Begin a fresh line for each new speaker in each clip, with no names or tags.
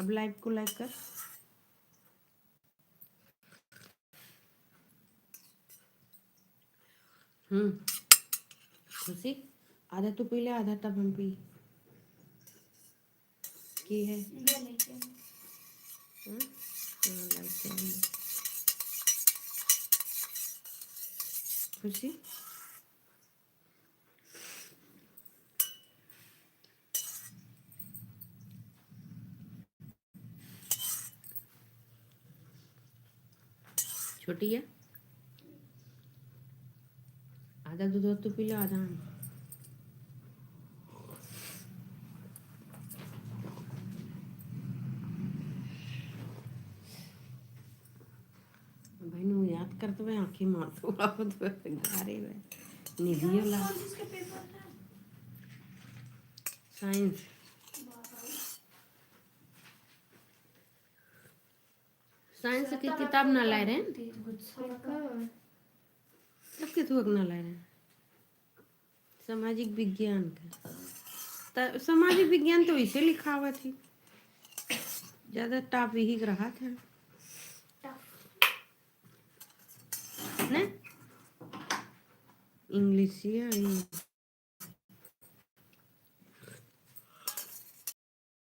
अब लाइव को लाइक कर। खुशी आधा तो पी ले, आधा तब हम पी की है। खुशी छोटी है, आधा दूध तो पी लो, आधा हम। भाई नु याद कर तो आंखें मार तो गारे वे निधि वाला साइंस साइंस की किताब ना लाए रहे, अब के थोक ना लाए रहे। सामाजिक विज्ञान का, सामाजिक विज्ञान तो इसे लिखा हुआ थी, ज्यादा टॉप यही रहा था ने इंग्लिश या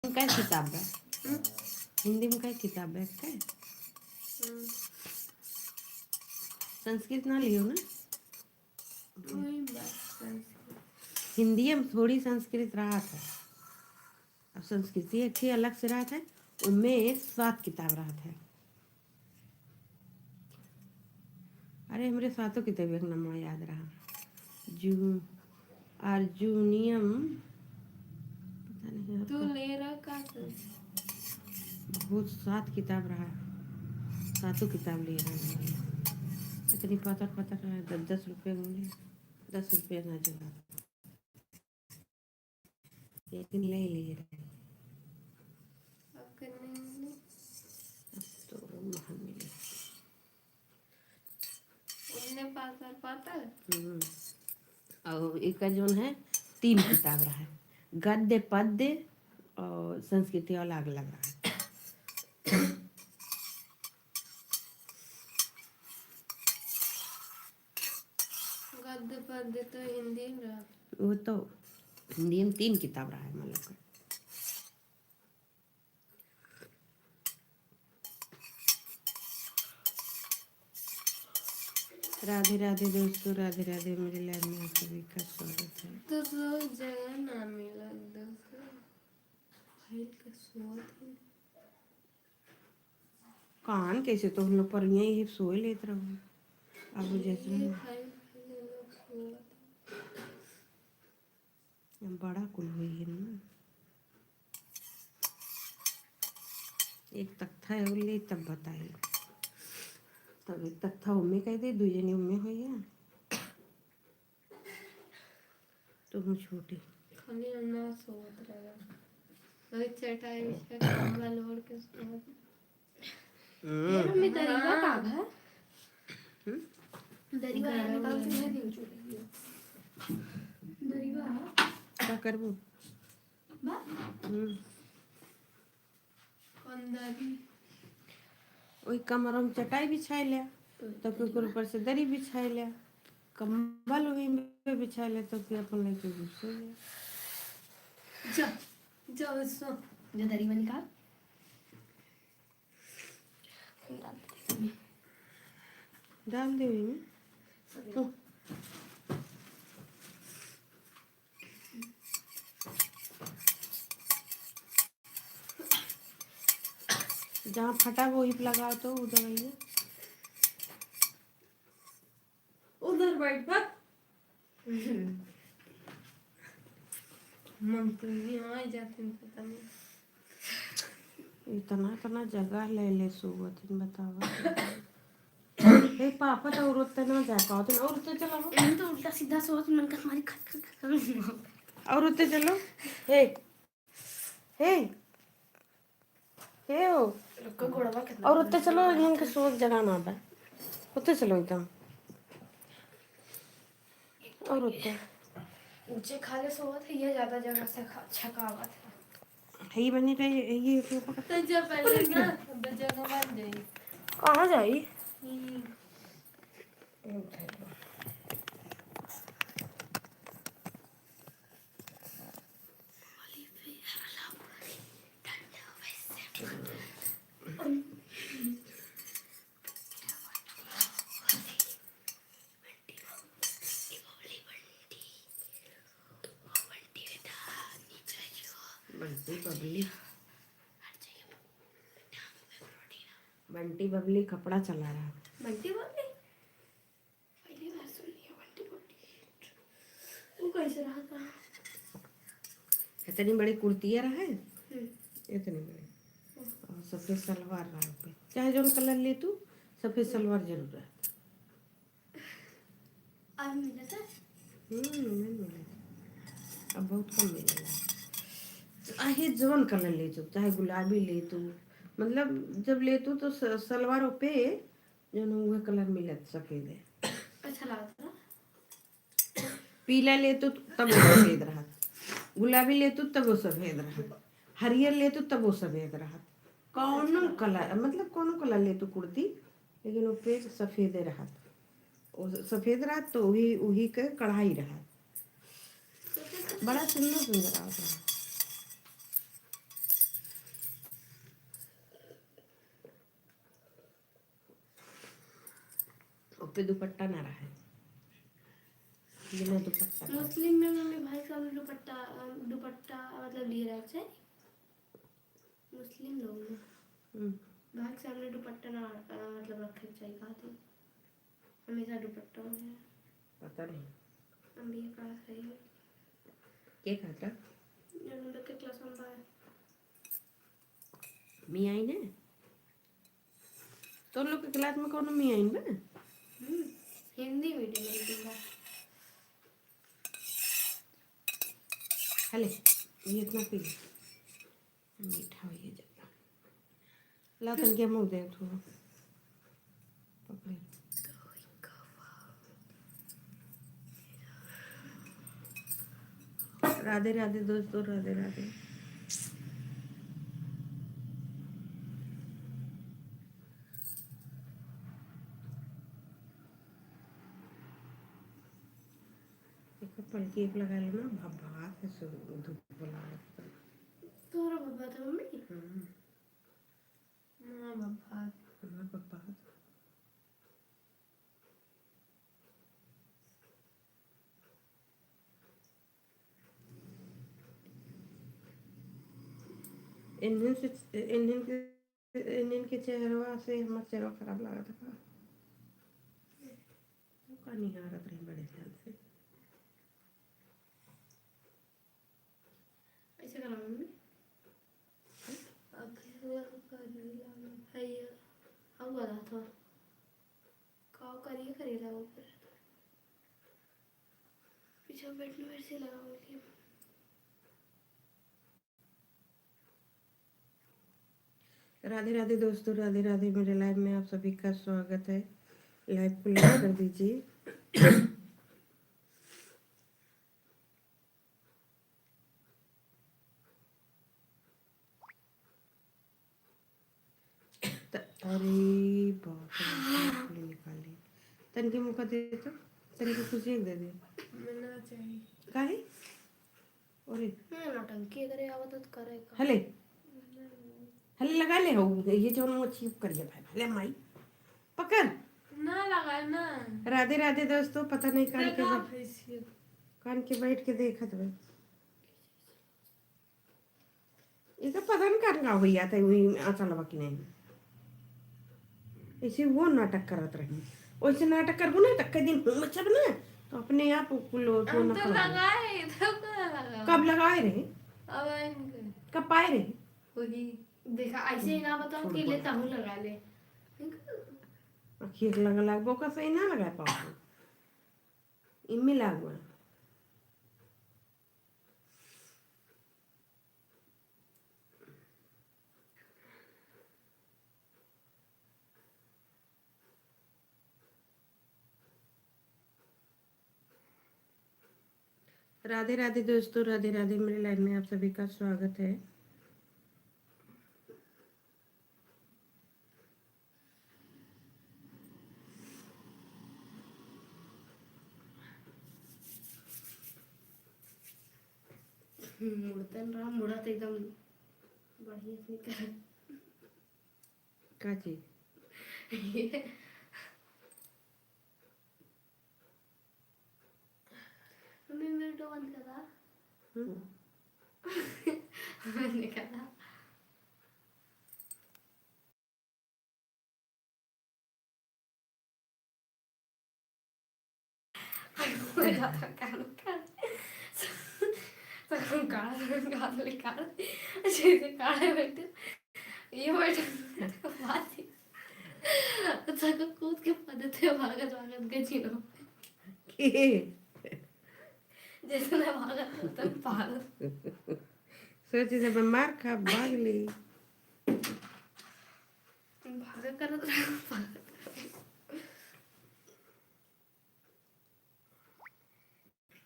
क्या किताब है, हिंदी में क्या किताब है, क्या संस्कृत ना लियो ना, हिंदी में थोड़ी संस्कृत रहा था, अब संस्कृति एक ही अलग से रहा था, उनमें 7 किताब रहा था। अरे हमारे 7 किताब एक नाम याद रहा, अर्जुनियम पता नहीं तो ले रहा का बहुत 7 किताब रहा, 7 किताब ले रहा है, इतनी पता रहा, 10 रुपये मिले, 10 रुपये ना जुड़ा, लेकिन ले रहे तो महान मिले और एक का जो है 3 किताब रहा है, गद्य पद्य और संस्कृति अलग अलग रहा है। गद्य पद्य तो हिंदी में रहा, वो तो हिंदी में 3 किताब रहा है मतलब। राधे राधे दोस्तों, राधे राधे, मेरे लाइव में आप सभी का स्वागत है। तो जगह ना मिला दोस्तों, फाइल का स्वाद है कान कैसे तो हम लोग पर यही सोए लेते रहो, अब जैसे बड़ा कुल हुई है ना, एक तख्ता है बोले तब बताए, तब एक तख्ता उम्मे कह दे, 2 जने उम्मे हो या तो हम छोटी खाली ना सोत रहेगा, वही चटाई बिछा कंबल ओढ़ के सोत। ये मम्मी दरिया का है, दरिया निकाल के दे दियो चोरी, दरिया क्या करबो बा कंदारी ओई कमर में चटाई बिछाई ले, तो फिर ऊपर से दरी बिछाई ले, कंबल वही में बिछा ले, तो फिर अपन लेके सो ले। जा सो जो दरी में निकाल डाल दे में जहाँ फटा वो हिप लगाओ तो उधर आइए, उधर बैठ बा मन तो यहाँ जाते हैं, पता नहीं इतना जगह ले ले सोवत बतावा। हे पापा तो और उतना ना जा पाओ, तो और उतना चलो, तो उल्टा सीधा सोच मन का हमारी खट और उतना चलो, हे हे हे ओ और उतना चलो, यहाँ के सोच जगह ना बा, उतना चलो एकदम और उतना ऊंचे खा ले सोवत है, ये ज्यादा जगह से छकावत है, ये बनी रही ये
तो जब पहले ना जगह बन जाए
कहाँ जाई बंटी बबली कपड़ा चला रहा।
बंटी बबली पहली बार सुनी है बंटी बबली। वो कैसे रहा था?
इतनी बड़ी कुर्तियाँ रहा है इतनी बड़ी और सफेद सलवार रहा पे चाहे जो कलर ले तू सफेद सलवार जरूर है।
अब मिला था
नहीं मिला अब बहुत कम मिलेगा। चाहे जौन कलर ले तू चाहे गुलाबी ले तू मतलब जब ले तू तो सलवारों पे जो वह कलर मिलत सफेद है।
अच्छा लगा था।
पीला ले तो तब वो सफेद रहा गुलाबी ले तो तब वो सफेद रहा हरियर ले तो तब वो सफेद रहा कौन कलर मतलब कौन कलर ले तो कुर्ती लेकिन वो पे सफेद रहा सफेद रहा तो वही वही के कढ़ाई रहा बड़ा सुंदर सुंदर आता है। पे दुपट्टा ना रहा है बिना दुपट्टा
मुस्लिम में मम्मी भाई का भी दुपट्टा दुपट्टा मतलब लिए रहते हैं मुस्लिम लोग में भाई के सामने दुपट्टा ना मतलब रखे चाहिए खाते हमेशा दुपट्टा हो गया
पता नहीं
हम भी पास रही है
क्या खाता
हम लोग के क्लास में बाय
मी आई ने तो लोग के क्लास में कौन मी आई ना
हिंदी मीडियम में
हले ये इतना पी मीठा हो ये ज्यादा ला तन के मुंह दे थोड़ा पकड़े राधे राधे दोस्तों राधे राधे। पलकी एक लगा लो ना भभा से धूप लगा
तोरा भब्बा था मम्मी मां भब्बा
हमारा पप्पा इंजन के चेहरा से हमारा चेहरा खराब लगा था का निहारत रही बड़े ध्यान से
ऐसे करा मम्मी अब हुआ करने लगा भैया अब वाला था काव करिएगा वो फिर पीछे बैठने वैसे लगाऊंगी।
राधे राधे दोस्तों राधे राधे मेरे लाइव में आप सभी का स्वागत है। लाइव को लाइक कर दीजिए। अरे बाप रे निकाली तन के मुका दे तो तन की खुशी दे दे
मिलना चाहिए
काहे अरे
मैं नौटंकी करे आवत तो करे
हले हले लगा ले हो ये जो वो चीप करिए भाई भले माई पकड़
ना लगा ना।
राधे राधे दोस्तों पता नहीं कान के बैठ के देखत भाई इसका पता नहीं कान का हुई आता है वही आचा लगा कि नहीं ऐसे वो नाटक करत रही वैसे नाटक करबो ना तक दिन मतलब ना तो अपने आप कुलो तो ना
तो लगाए तो लगा
कब लगाए रे
अब
कब पाए रे
वही देखा ऐसे ही ना बताओ कि ले तहु लगा ले
आखिर लगा बोका सही ना लगा पाओ इनमें लागवा राधे राधे दोस्तों राधे राधे मेरे लाइव में आप सभी का स्वागत है।
मुड़तन रहा मुड़ा तो एकदम बढ़िया से निकल
का चीज
मम्मी वीडियो बंद करा
हम्म,
मैंने कहा मेरा तो कान कान तो कान निकाल अच्छे से काढ़े बैठे ये बैठे तो बात ही सको कूद के पदते भागत भागत गए चिनो
के
जैसे ना भागत होता भागत
सोचे से बीमार खा भाग ली
भागत करत रहा भागत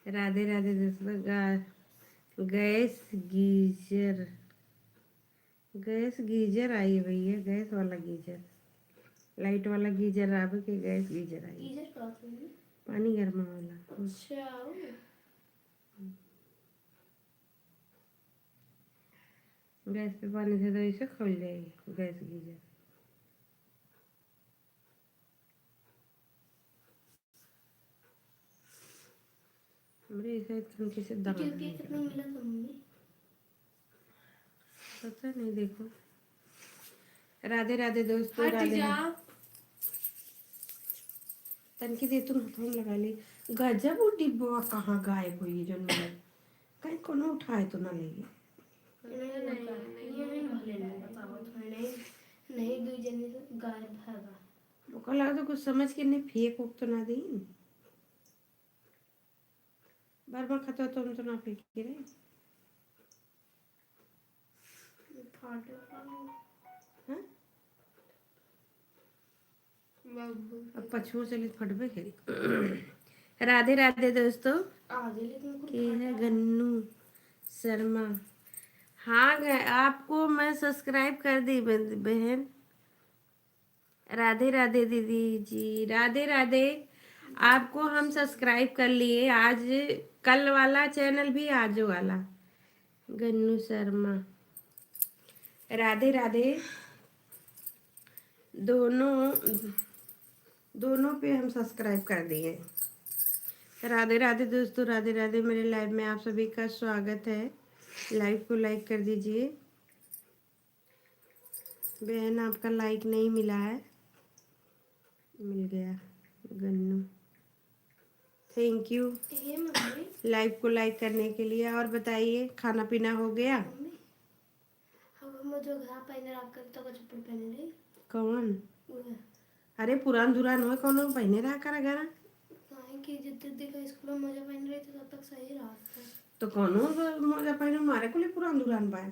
राधे राधे दोस्तों गैस गीजर आई है भैया गैस वाला गीजर लाइट वाला गीजर आवे के गैस गीजर आई
गीजर का होता
पानी गर्म वाला
अच्छा
गैस पे पानी से तो इसे खुल जाएगी गैस गीजर मेरे इसे तरीके से दबा
यूट्यूब पे कितना मिला था मम्मी
पता नहीं देखो राधे राधे दोस्तों
हट
राधे
जा
तनकी दे तुम हाथों लगा ली गजब वो डिब्बा कहाँ गायब हुई जो मिला कहीं कोनो उठाए तो ना लेगी
नहीं दो जने से गायब हैगा
ओका लगा तो कुछ समझ के नहीं फेंक उक तो ना दी बार बार खाता तो हम तो ना फेंक के रहे
फाटे
हाँ
बाबू
अब पछुओं चले फटबे करी राधे राधे दोस्तों
आगे लेकिन कुछ
ये है गन्नू शर्मा हाँ आपको मैं सब्सक्राइब कर दी बहन राधे राधे दीदी जी राधे राधे आपको हम सब्सक्राइब कर लिए आज कल वाला चैनल भी आज वाला गन्नू शर्मा राधे राधे दोनों पे हम सब्सक्राइब कर दिए राधे राधे दोस्तों राधे राधे मेरे लाइव में आप सभी का स्वागत है लाइव को लाइक कर दीजिए बहन आपका लाइक नहीं मिला है मिल गया Gannu thank you
hey mummy
live को लाइक करने के लिए और बताइए खाना पीना हो गया
मम्मी हम जो घर पहने रख कर तो चप्पल पहने नहीं
कौन
उहे
अरे पुरान दुरान हो कौन पहने रहा कर घर
काहे कि जितने देखा स्कूल में मजा पहन रहे थे तब तक सही रहा था
तो कौनो मोजा पहने मारे को लिए पुरान दुरान पाए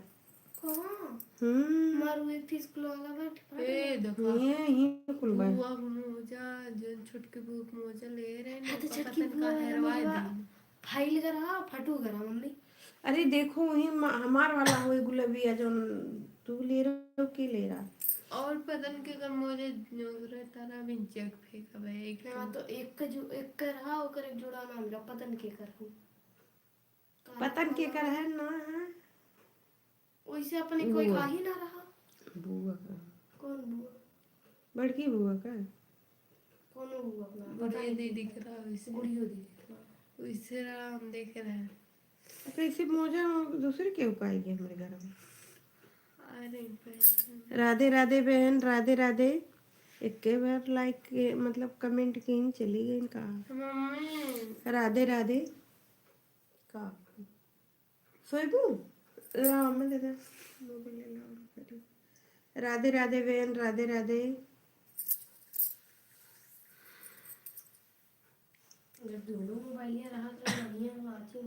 कहां मारू एक थी स्कूल वाला बैठ
ए देखो
ये कुल बाय
बुआ मोजा जो छोटके बुआ मोजा ले रहे
हाँ
ने
तो
पता
छटकी
नहीं
बुआ
का हेरवाए
मोजा
दी
फाइल करा फटू करा मम्मी
अरे देखो वही हमार वाला हो गुलाबिया जो तू ले रहा हो की ले रहा
और पता नहीं के कर मोजे नोगरे तारा बिंचक फेंक बे एक
हाँ तो एक का जो एक का रहा ओकर एक जोड़ा ना मिला पतन के कर हूँ
पतन के कर है ना है
वैसे अपने कोई
बुआ।
का ही ना रहा
बुआ का
कौन बुआ
बड़की बुआ का
कौन बुआ अपना
बड़ी दीदी करा वैसे
गुड़ियो दीदी
वैसे हम देख रहे हैं
कैसे मोजा दूसरे के उपाएगी हमारे घर में
अरे बहन
राधे राधे बहन राधे राधे एक के बार लाइक के मतलब कमेंट की चली गई इनका
मम्मी
राधे राधे का सोएबू लाओ मैं दे दे मोबाइल ले लाओ राधे राधे बहन राधे राधे
जब दोनों मोबाइल रहा तो बढ़िया बात ही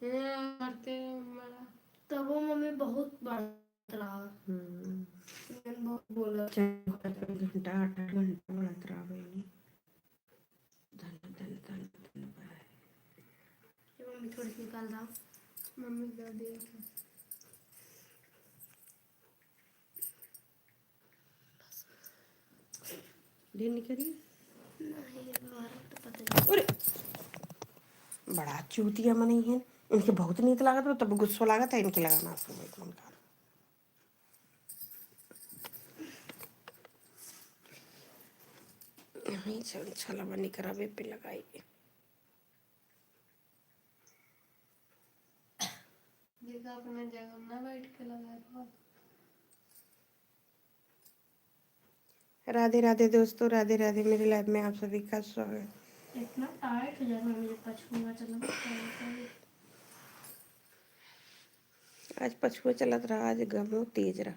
करते हमारा
तब वो मम्मी बहुत बात रहा मैंने बहुत बोला
4 घंटा 8 घंटा बढ़त रहा भाई धन धन धन धन
जब मम्मी थोड़ी सी निकाल रहा
मम्मी का दिया था
दिन निकली
नहीं हमारा तो पता नहीं
अरे बड़ा चूतिया मनी है इनके बहुत नीक लागत बा, तब गुस्सो लागत है इनके लगाना शुरू एक मन का। नहीं चल छला बनी करावे पे लगाई।
देखा अपने जगह ना बैठ के लगा रहा।
राधे राधे दोस्तों, राधे राधे। मेरे लाइव में आप सभी का स्वागत।
इतना टाइट हो जाएगा मुझे पछुआ चलना।
आज पछुआ चलत रहा, आज गमो तेज रहा।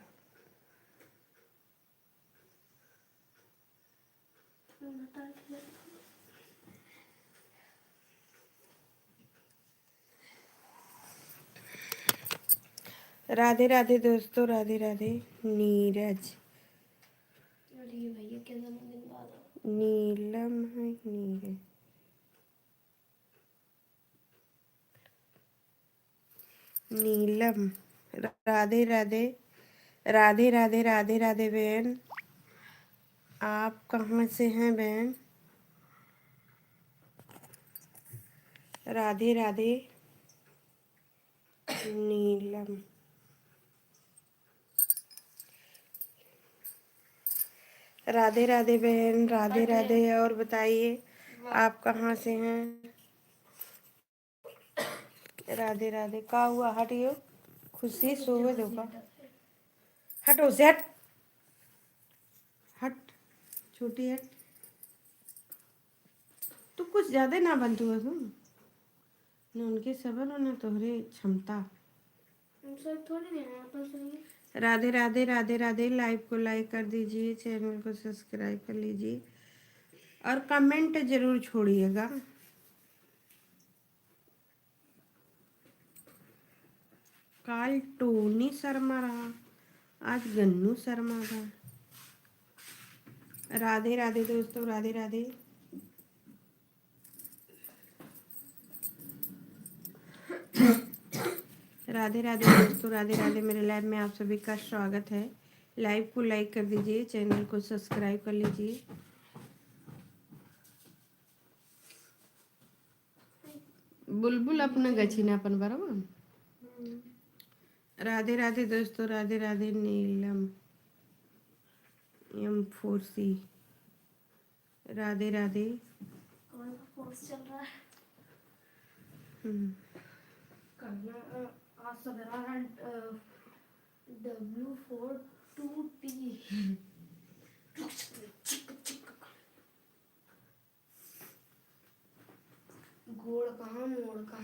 राधे राधे दोस्तों, राधे राधे। नीरज,
अरे भैया क्या जन्मदिन बाद
नीलम है नीरज, नीलम। राधे राधे, राधे राधे, राधे राधे बहन। आप कहाँ से हैं बहन? राधे राधे नीलम। राधे राधे बहन, राधे राधे। और बताइए आप कहाँ से हैं? राधे राधे। का हुआ? हटियो, खुशी सोवे दो का। हटो से हट, हट छोटी हट। तू कुछ ज्यादा ना बनतू है तुम न, उनके सबर और न तोहरे क्षमता।
थोड़ी नहीं है अपन सही।
राधे राधे, राधे राधे। लाइव को लाइक कर दीजिए, चैनल को सब्सक्राइब कर लीजिए और कमेंट जरूर छोड़िएगा। काल टोनी शर्मा रहा, आज गन्नू शर्मा था। राधे राधे दोस्तों, राधे राधे। राधे राधे दोस्तों, राधे राधे। मेरे लाइव में आप सभी का स्वागत है। लाइव को लाइक कर दीजिए, चैनल को सब्सक्राइब कर लीजिए। बुलबुल अपना गछीनापन बराबर। राधे राधे दोस्तों, राधे राधे। नीलम M4C, राधे राधे।
कौन सा कोर्स चल रहा है? करना आज सवेरा W42T। गोड़ कहाँ मोड़ कहाँ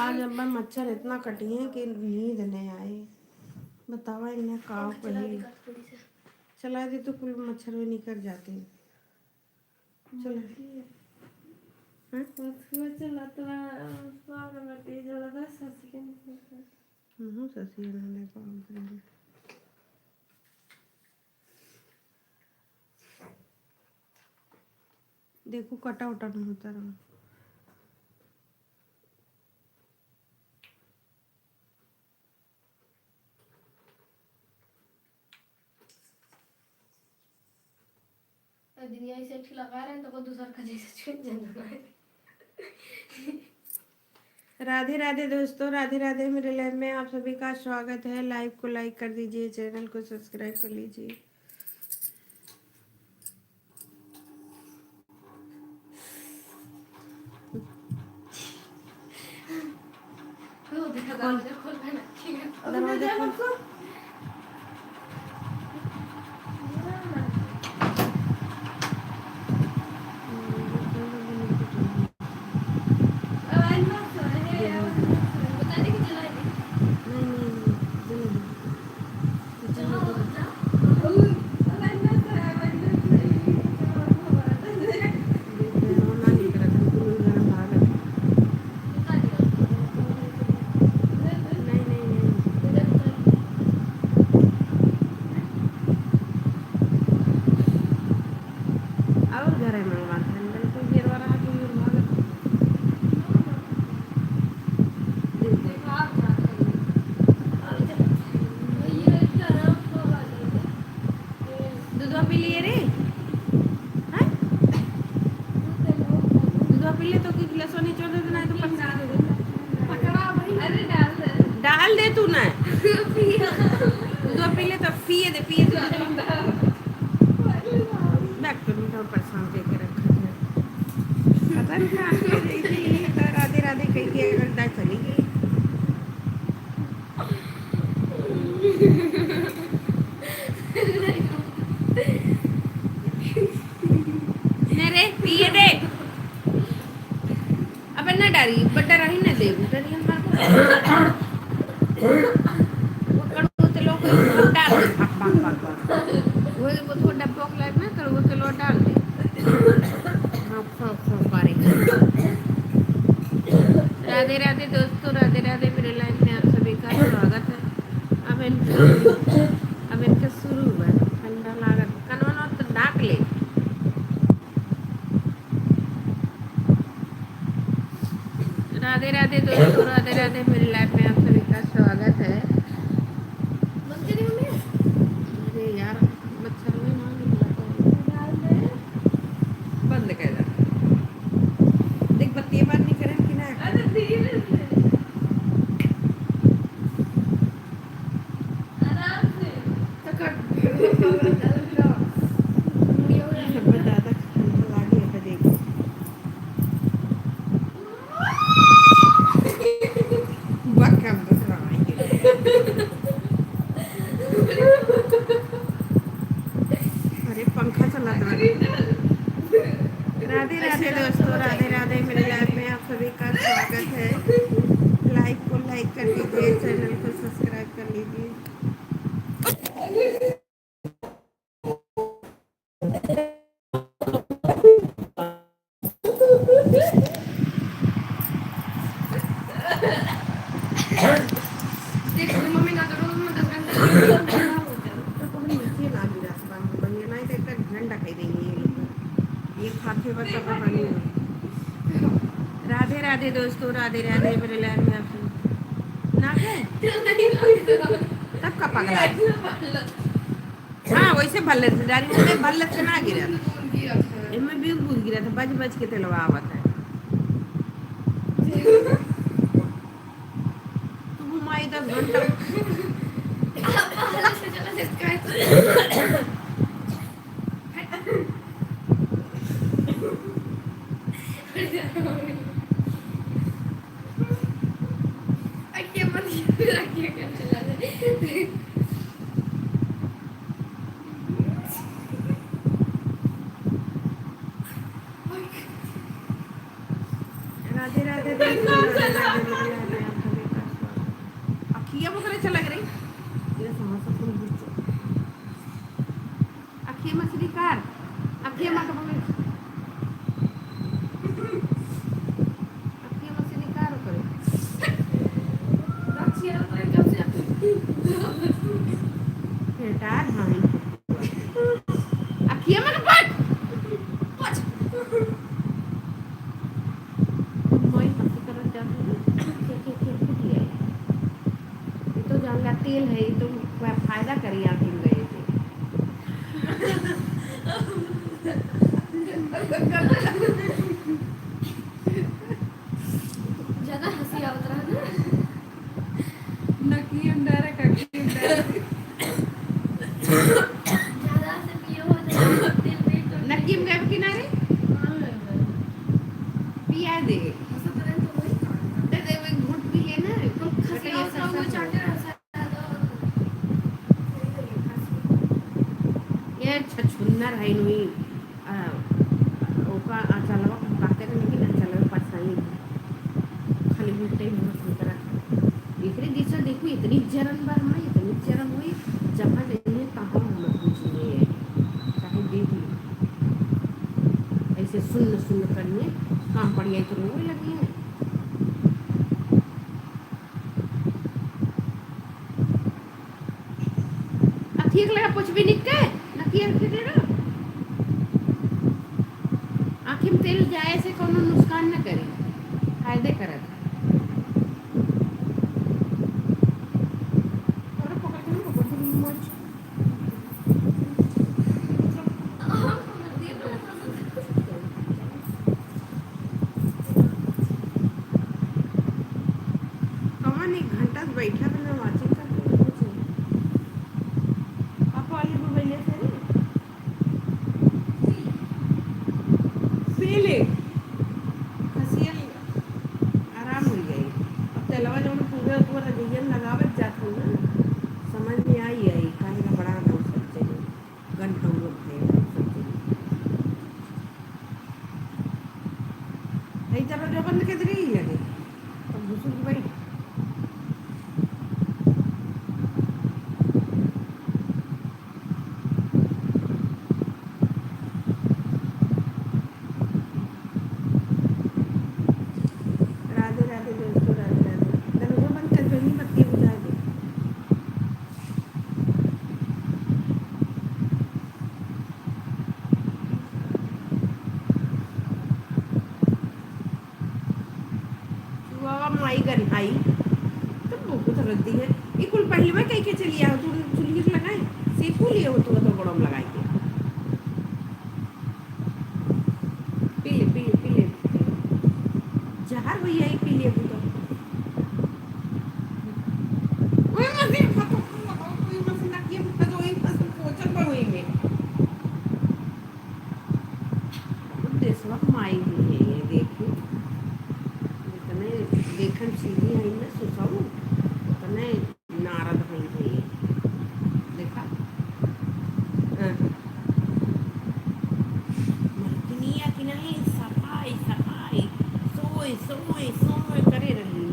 आज अब्बा मच्छर इतना कटी है कि नींद नहीं आई। बतावा इन्हें काव कही चला दे तो कुल मच्छर में निकल जाते हैं। चलो
चला तो
ससी ने काम करेंगे। देखो कटा उटा नहीं होता रहा।
दुनिया इसे अच्छी लगा रहे हैं तो को दूसरा का जैसे छूट जाना है।
राधे राधे दोस्तों, राधे राधे। मेरे लाइव में आप सभी का स्वागत है। लाइव को लाइक कर दीजिए, चैनल को सब्सक्राइब कर लीजिए। दरवाजा खोल। पी ले तो पिए दे बैक तो नहीं तो परेशान करके रखा है पता नहीं कहाँ से देखी तो राधे राधे कही के अगर चली गई रे पिए दे अब ना डरी बड़ा रही ना दे डरी हमारे वो कड़ू ते लोग डाल दे भाग वो तो डब्बा को लाइफ में कड़ू ते लोग डाल दे हाँ करे राधे राधे दोस्तों राधे राधे मेरे लाइफ में आप सभी का स्वागत है अब इनका शुरू हुआ ठंडा लागत कनवा तो डाक ले राधे राधे दोस्तों राधे राधे मेरी लाइफ में आप सभी का स्वागत है अरे यार मच्छर में ना बंद कर दे देख बत्ती बात नहीं करें कि ना
आराम से
अरे पंखा चला था राधे राधे दोस्तों राधे राधे मेरे लाइफ में आप सभी का स्वागत है लाइक कर लीजिए चैनल को सब्सक्राइब कर लीजिए
मम्मी ना करो मैं 10 घंटे
ये खाते वक्त कहानी राधे राधे दोस्तों राधे राधे मेरे लाइफ में आप ना तब का पगला हाँ वैसे भल्लत में भल्लत से ना गिरा इनमें भी भूल गिरा था बज के तेलवा आवत है तू घुमाई 10 घंटा राधे राधे अखिया वगैरह चला गई ये समोसा फूल अखिया मछली कार अखिया मत अखिया मछली कार करे बेटा हाँ अखिया मत पट तेल है तो फायदा करी आप गए थे
ज्यादा हंसी आवत रहा ना
नकी अंडा
ज्यादा से पियो हो जाए तेल पेट तो
नकीम गए किनारे पिया दे घुट भी लेना
खसी आवत वो चाटे
छुन्नर है नुई ओका चलवा बातें करने की ना चलवा पछाई खाली घुटते ही बहुत सुंदर एकरे दिशा देखो इतनी जरन बार में इतनी जरन हुई जहाँ नहीं तहाँ हम पूछने चाहे देख ली ऐसे सुन्न करने काम पड़ी तो रोने लगी है ठीक लगा कुछ भी निकले आखिर तेल जाए से कोनो नुकसान न करे फायदे करत कौन एक घंटा बैठा तो मैं वाचिंग करके आई तो बहुत रद्दी है ये कुल पहली बार कहीं के चली आओ तू चुल्ही लगाए सीखू लिए हो तो गरम लगाई के पी ले जहर भैया ही पी लिए तो ओए मसीन फटो कोई मसीन ना किए फटो वही फसल पोचन पर हुई में देशवा माई भी है ये देखिए इतने देखन सीधी है ना सुसाऊ इतने नारद है ये देखा मर्दनिया की नहीं सफाई सफाई सोए सोए सोए करे रही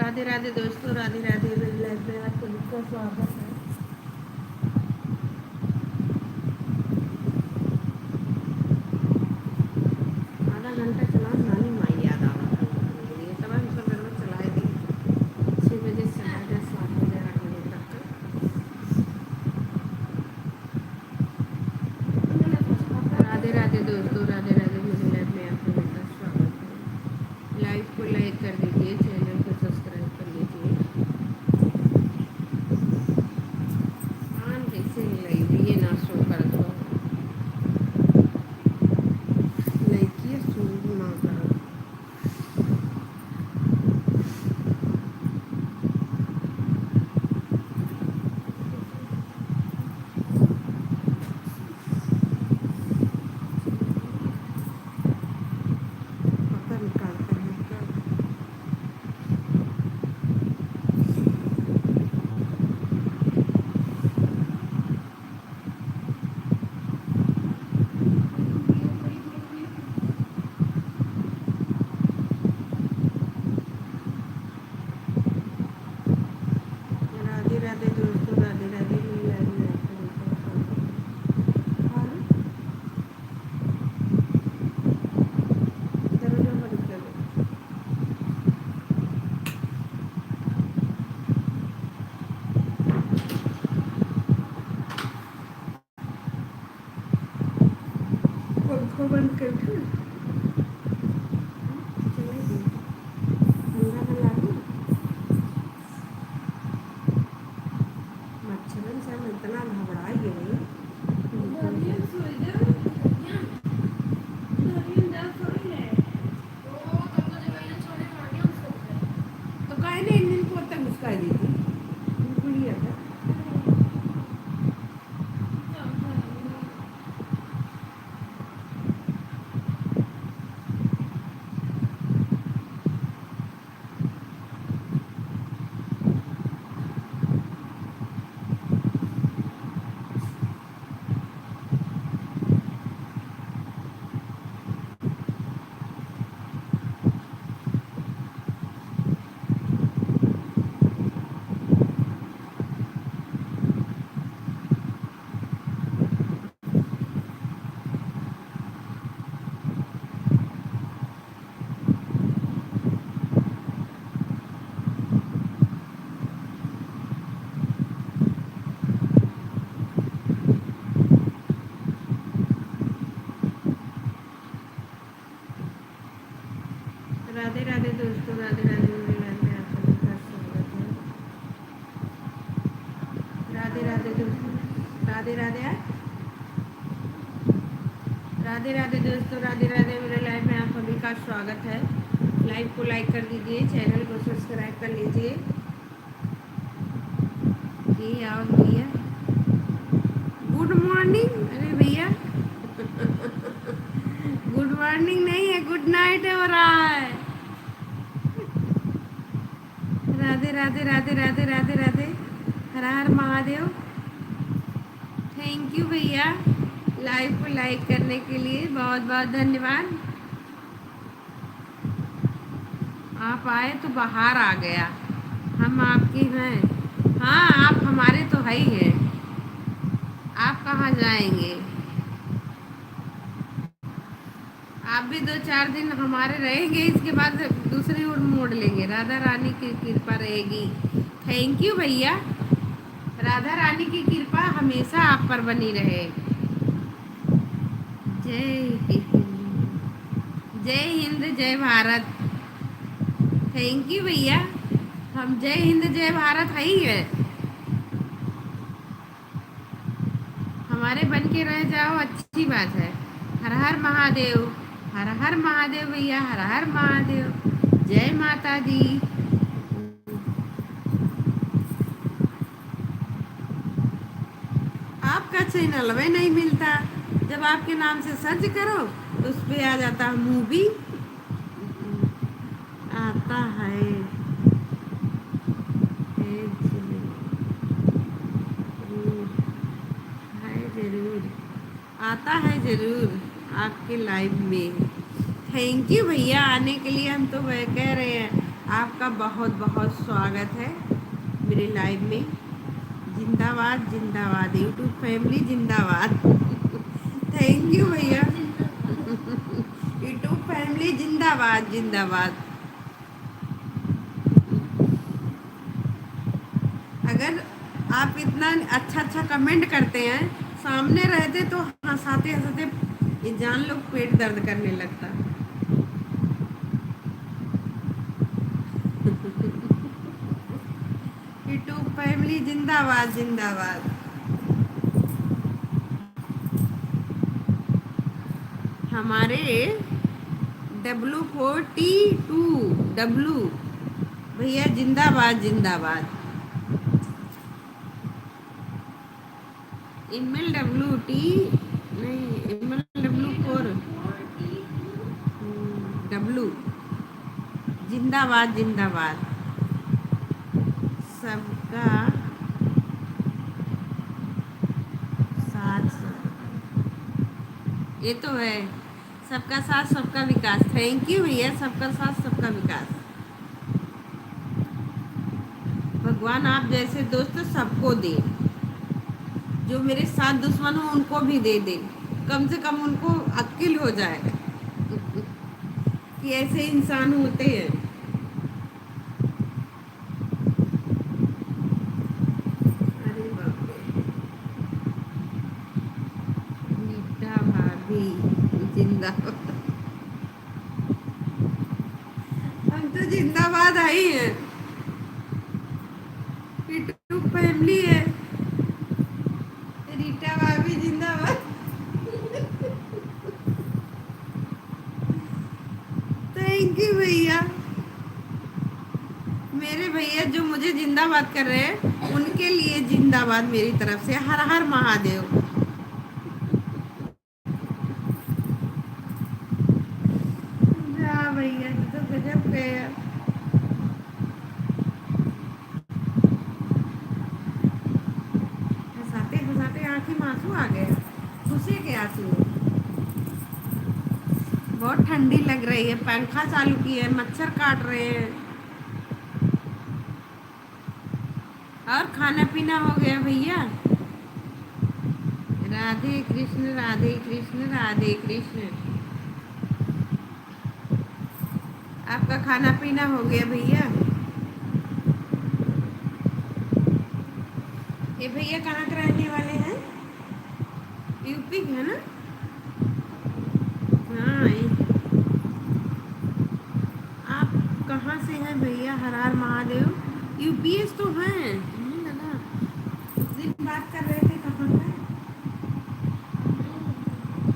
राधे राधे दोस्तों राधे राधे मेरी लाइफ में आपको सबका स्वागत है आधा घंटा चला नानी माई याद आ रहा था ये तब हम सब घर में चलाए थे 6 बजे से 7 बजे 8 बजे तक राधे राधे दोस्तों राधे राधे मेरी लाइफ में आपका सबका स्वागत है लाइव को लाइक कर दीजिए चैनल को सब्सक्राइब कर लीजिए कैसे लाइव ये ना शो कर दो लड़की शो ना करो पता निकाल कर निकाल राधे राधे दोस्तों राधे राधे मेरी लाइफ में आपका स्वागत है दरवाजा बंद कर दो पंखा बंद कर दो चलेगी ठंडा ना लागू मच्छरन से हम इतना घबरा गए तो काहे ने इन दिन को तक मुस्काई दी थी गुड़िया था राधे राधे दोस्तों राधे राधे मेरी लाइफ में आप सभी का स्वागत है राधे राधे दोस्तों राधे राधे राधे राधे दोस्तों राधे राधे मेरे लाइफ में आप सभी का स्वागत है लाइव को लाइक कर दीजिए चैनल को सब्सक्राइब कर लीजिए ये आओ भैया गुड मॉर्निंग अरे भैया गुड मॉर्निंग नहीं है गुड नाइट हो रहा है राधे राधे राधे राधे राधे राधे हर हर महादेव थैंक यू भैया लाइव को लाइक करने के लिए बहुत बहुत धन्यवाद आप आए तो बाहर आ गया हम आपके हैं हाँ आप हमारे तो है ही हैं आप कहाँ जाएंगे आप भी 2-4 दिन हमारे रहेंगे इसके बाद दूसरी ओर मोड़ लेंगे राधा रानी की कृपा रहेगी थैंक यू भैया राधा रानी की कृपा हमेशा आप पर बनी रहे जय जय हिंद जय भारत। थैंक यू भैया। हम जय हिंद जय भारत है ही है। हमारे बन के रह जाओ, अच्छी बात है। हर हर महादेव, हर हर महादेव भैया, हर हर महादेव। जय माता दी। आपका चैनल में नहीं मिलता, जब आपके नाम से सर्च करो तो उस पे आ जाता है मूवी, आता है जरूर आता है जरूर आपके लाइव में। थैंक यू भैया आने के लिए। हम तो वह कह रहे हैं आपका बहुत बहुत स्वागत है मेरे लाइव में। जिंदाबाद जिंदाबाद, यूट्यूब फैमिली जिंदाबाद। थैंक यू भैया। यूट्यूब फैमिली जिंदाबाद जिंदाबाद। अगर आप इतना अच्छा अच्छा कमेंट करते हैं, सामने रहते तो हंसाते हंसाते ये जान लो पेट दर्द करने लगता। यूट्यूब फैमिली जिंदाबाद जिंदाबाद। हमारे W42 डब्लू भैया जिंदाबाद जिंदाबाद। इमल WT नहीं, इमल W4 डब्लू जिंदाबाद जिंदाबाद। सबका साथ, ये तो है, सबका साथ सबका विकास। थैंक यू भैया। सबका साथ सबका विकास। भगवान आप जैसे दोस्त सबको दे, जो मेरे साथ दुश्मन हो उनको भी दे दे, कम से कम उनको अक्ल हो जाए कि ऐसे इंसान होते हैं। अरे बाप रे। नीता भाभी जिंदाबाद। हम तो जिंदाबाद आई हैं। यूट्यूब फैमिली है। रीटा भाभी जिंदाबाद। थैंक यू भैया। मेरे भैया जो मुझे जिंदाबाद कर रहे हैं उनके लिए जिंदाबाद मेरी तरफ से। हर हर महादेव। हाँ भैया ये तो गजब के है। हंसाते हंसाते आंखें में आंसू आ गए, खुशी के आंसू। बहुत ठंडी लग रही है, पंखा चालू की है, मच्छर काट रहे हैं। और खाना पीना हो गया भैया? राधे कृष्ण राधे कृष्ण राधे कृष्ण। आपका खाना पीना हो गया भैया? ये भैया कहाँ के रहने वाले हैं? यूपी के है ना? हाँ आप कहाँ से हैं भैया? हर हर महादेव। यूपीएस तो हैं ना, उस दिन बात कर रहे थे। कहाँ है?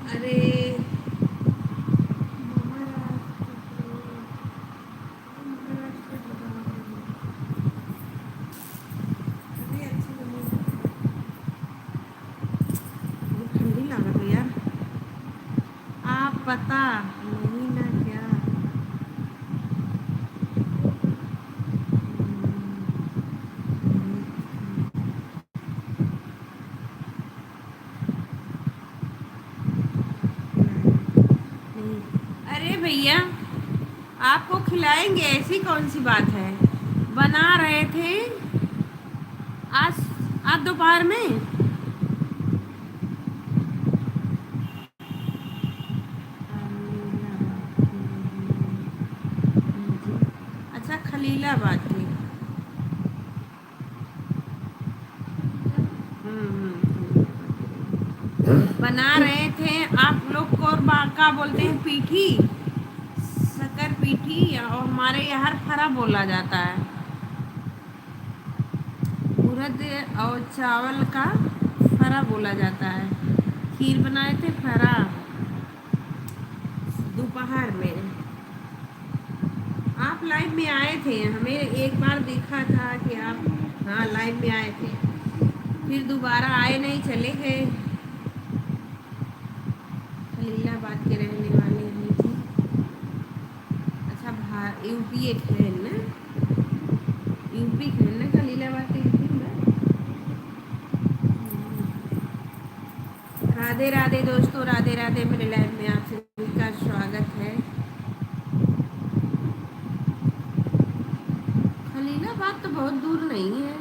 अरे ठंडी लग रही यार। आप पता नहीं ना क्या? अरे भैया आपको खिलाएंगे, ऐसी कौन सी बात है। बना रहे थे आज आज दोपहर में। अच्छा खलीलाबाद की। बना रहे थे आप लोग को, और बाका बोलते हैं पीठी। पीठी और हमारे यहाँ फरा बोला जाता है। उड़द और चावल का फरा बोला जाता है। खीर बनाए थे फरा दोपहर में। आप लाइव में आए थे, हमें एक बार देखा था कि आप हाँ लाइव में आए थे, फिर दोबारा आए नहीं, चले गए। खलीलाबाद के रहने वाले हैं जी। अच्छा यूपी एक है ना, यूपी है ना खलीलाबाद के यूपी में। राधे राधे दोस्तों, राधे राधे। मेरे लाइव में आप सभी का स्वागत है। खलीलाबाद तो बहुत दूर नहीं है।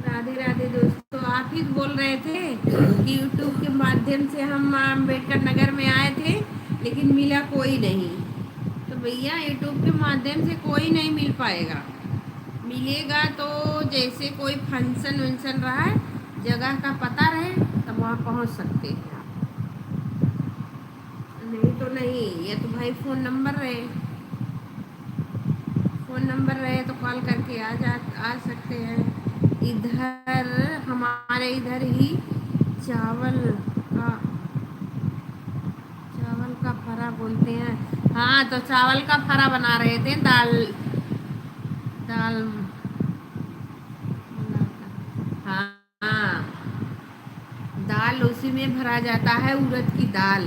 राधे राधे दोस्तों, आप ही बोल रहे थे कि यूट्यूब के माध्यम से हम अम्बेडकर नगर में आए थे लेकिन मिला कोई नहीं। तो भैया यूट्यूब के माध्यम से कोई नहीं मिल पाएगा। मिलेगा तो जैसे कोई फंक्शन वंक्शन रहा है, जगह का पता रहे तब वहाँ पहुँच सकते हैं आप, नहीं तो नहीं। ये तो भाई फ़ोन नंबर रहे तो कॉल करके आ सकते हैं। इधर हमारे इधर ही चावल का फरा बोलते हैं। हाँ, तो चावल का फरा बना रहे थे, दाल हाँ, दाल उसी में भरा जाता है, उड़द की दाल।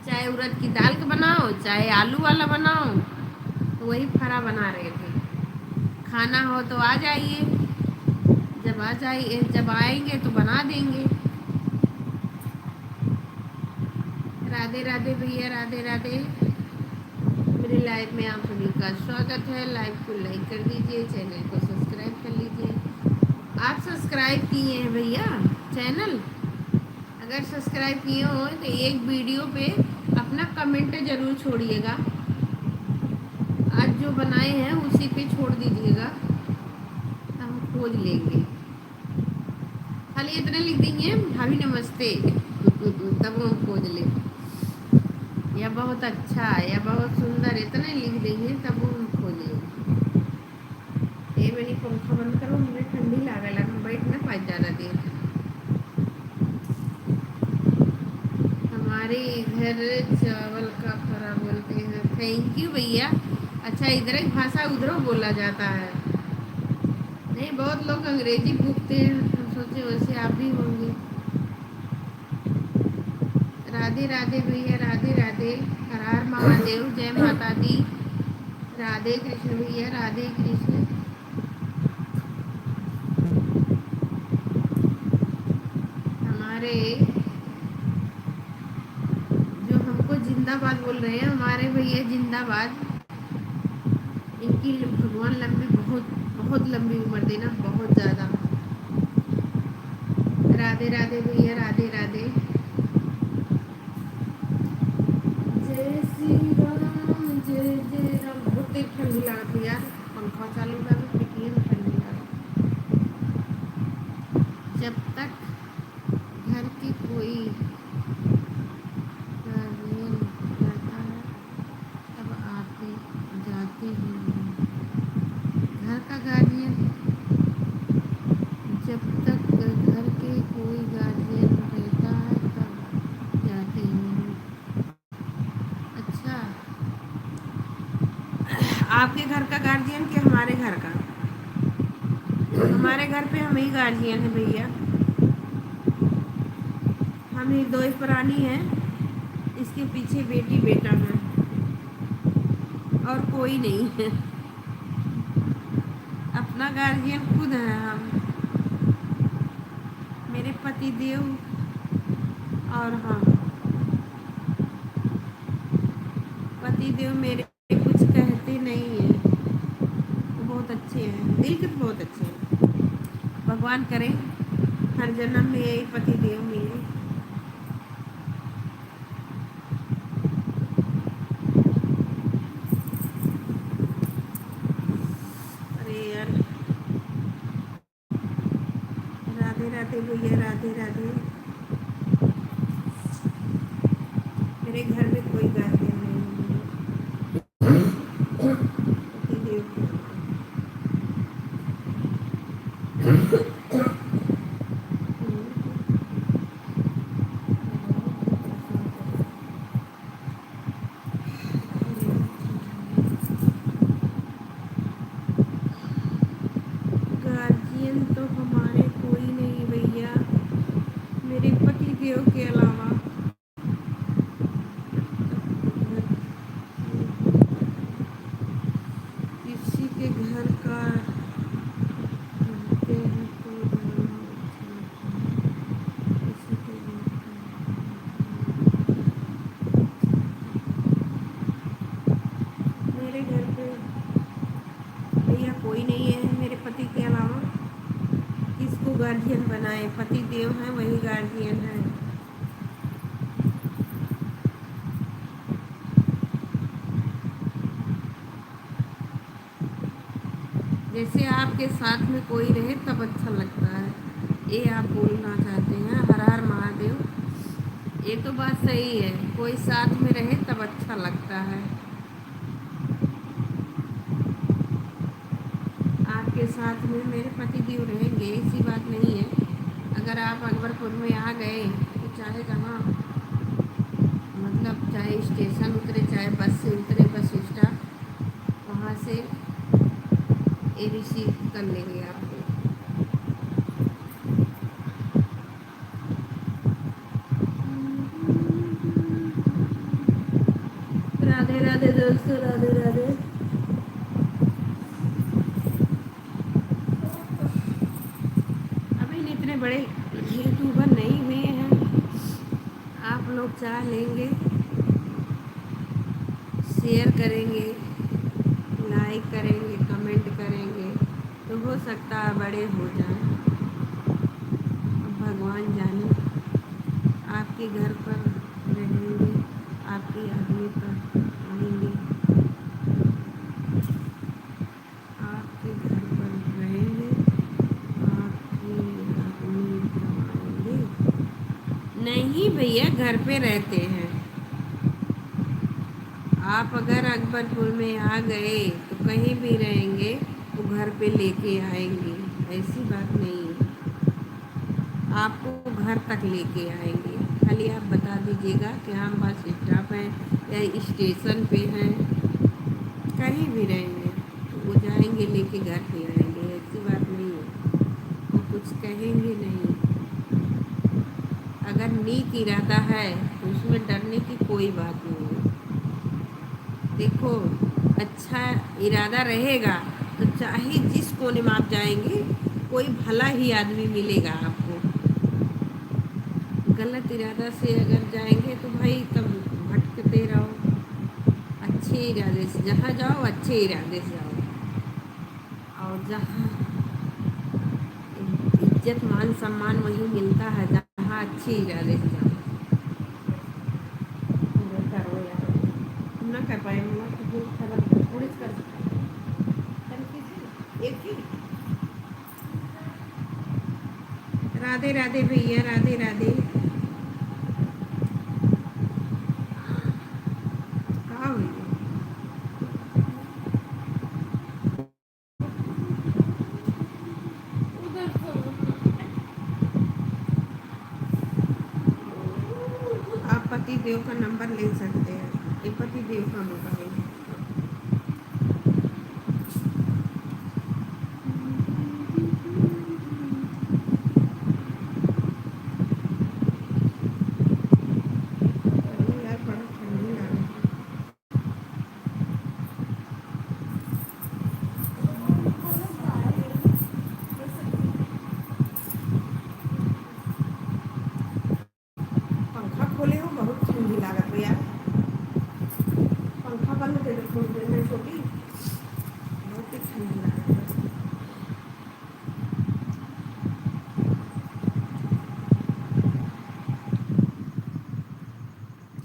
चाहे उड़द की दाल का बनाओ, चाहे आलू वाला बनाओ, तो वही फरा बना रहे थे। खाना हो तो आ जाइए, जब आएंगे तो बना देंगे। राधे राधे भैया, राधे राधे। मेरे लाइव में आप सभी का स्वागत है। लाइव को लाइक कर दीजिए, चैनल को सब्सक्राइब कर लीजिए। आप सब्सक्राइब किए हैं भैया चैनल? अगर सब्सक्राइब किए हो तो एक वीडियो पे अपना कमेंट ज़रूर छोड़िएगा। आज जो बनाए हैं उसी पे छोड़ दीजिएगा, हम खोज लेंगे। खाली इतना लिख देंगे भाभी नमस्ते, तब हम खोज लें। या बहुत अच्छा या बहुत सुंदर, इतना लिख देंगे तब हम खोज लेंगे। ये मेरी पंखा बंद करो, मुझे ठंडी लागे लगा, बैठ ना पाए ज़्यादा देर। हमारे इधर चावल का फरा बोलते हैं। थैंक यू भैया। अच्छा, इधर की भाषा उधर बोला जाता है। नहीं, बहुत लोग अंग्रेजी भूखते हैं, हम सोचे वैसे आप भी होंगे। राधे राधे भैया, राधे राधे। हर हर महादेव, जय माता दी। राधे कृष्ण भैया, राधे कृष्ण। हमारे जो हमको जिंदाबाद बोल रहे हैं, हमारे भैया जिंदाबाद। इनकी भगवान बहुत लंबी उम्र देना, बहुत ज़्यादा। राधे राधे भैया, राधे राधे। जय श्री राम, जय जय राम। बहुत तेज ठंडी लगती यार, पंखा चालू कर पिटिए में ठंडी लगा। जब तक घर की कोई गार्जियन रहता है तब आते जाते हैं। घर का गार्जियन, जब तक घर के कोई गार्जियन रहता है तब जाते हैं। अच्छा, आपके घर का गार्जियन कि हमारे घर का? हमारे घर पे हम ही गार्जियन है भैया। हम ही दो ही प्राणी हैं, इसके पीछे बेटी बेटा है और कोई नहीं है। अपना गार्जियन खुद है हम, मेरे पति देव और हम। पति देव मेरे कुछ कहते नहीं हैं, वो बहुत अच्छे हैं, दिल के बहुत अच्छे हैं। भगवान करे हर जन्म में यही पति देव मिले। अरे यार, राधे राधे भैया, राधे राधे। देव के अलावा किसी के घर का रहते हैं तो जाना अच्छा लगता है। किसी के घर मेरे घर पे भैया कोई नहीं है मेरे पति के अलावा। किसको गार्जियन बनाए, पति देव हैं वही गार्जियन है। जैसे आपके साथ में कोई रहे तब अच्छा लगता है, ये आप बोलना चाहते हैं। हर हर महादेव, ये तो बात सही है, कोई साथ में रहे तब अच्छा लगता है। आपके साथ में मेरे पति देव रहेंगे, ऐसी बात नहीं है। अगर आप अकबरपुर में आ गए तो चाहे जहाँ मतलब चाहे स्टेशन उतरे, चाहे बस से उतरे, बस स्टॉप, वहाँ से ये रिसीव कर लेंगे आपको। राधे राधे दोस्तों, राधे राधे। अभी इतने बड़े यूट्यूबर नहीं हुए हैं। आप लोग चाह लेंगे, शेयर करेंगे, लाइक करेंगे, कमेंट करेंगे तो हो सकता है बड़े हो जाएं। अब भगवान जाने, आपके घर पर रहेंगे, आपकी आदमी पर आएंगे, आपके घर पर रहेंगे, आपकी आदमी पर आएंगे। नहीं भैया, घर पे रहते हैं। आप अगर अकबरपुर में आ गए तो कहीं भी रहेंगे तो घर पे लेके आएंगे, ऐसी बात नहीं है। आपको घर तक लेके आएंगे, खाली आप बता दीजिएगा कि हम बस स्टॉप हैं या स्टेशन पे हैं, कहीं भी रहेंगे तो वो जाएंगे लेके घर पे आएंगे, ऐसी बात नहीं है। वो कुछ कहेंगे नहीं। अगर नेक इरादा है तो उसमें डरने की कोई बात नहीं है। देखो, अच्छा इरादा रहेगा तो चाहे जिस कोने में आप जाएंगे कोई भला ही आदमी मिलेगा आपको। गलत इरादा से अगर जाएंगे तो भाई तब भटकते रहो। अच्छे इरादे से जहाँ जाओ, अच्छे इरादे से जाओ, और जहाँ इज्जत मान सम्मान वही मिलता है जहाँ अच्छे इरादे से जाओ। करो यार, ना कर पाए एक ही। राधे राधे भैया, राधे राधे। कहाँ हुई है? आप पति देव का नंबर ले सकते हैं, ये पति देव का मोबाइल है। अरे यार, बड़ा ठंडी लग रही है। पंखा खोले हो, बहुत ठंडी लागत है यार। पंखा बंद कर दो थोड़ी देर में, छोटी बहुत ही ठंडी लागत है।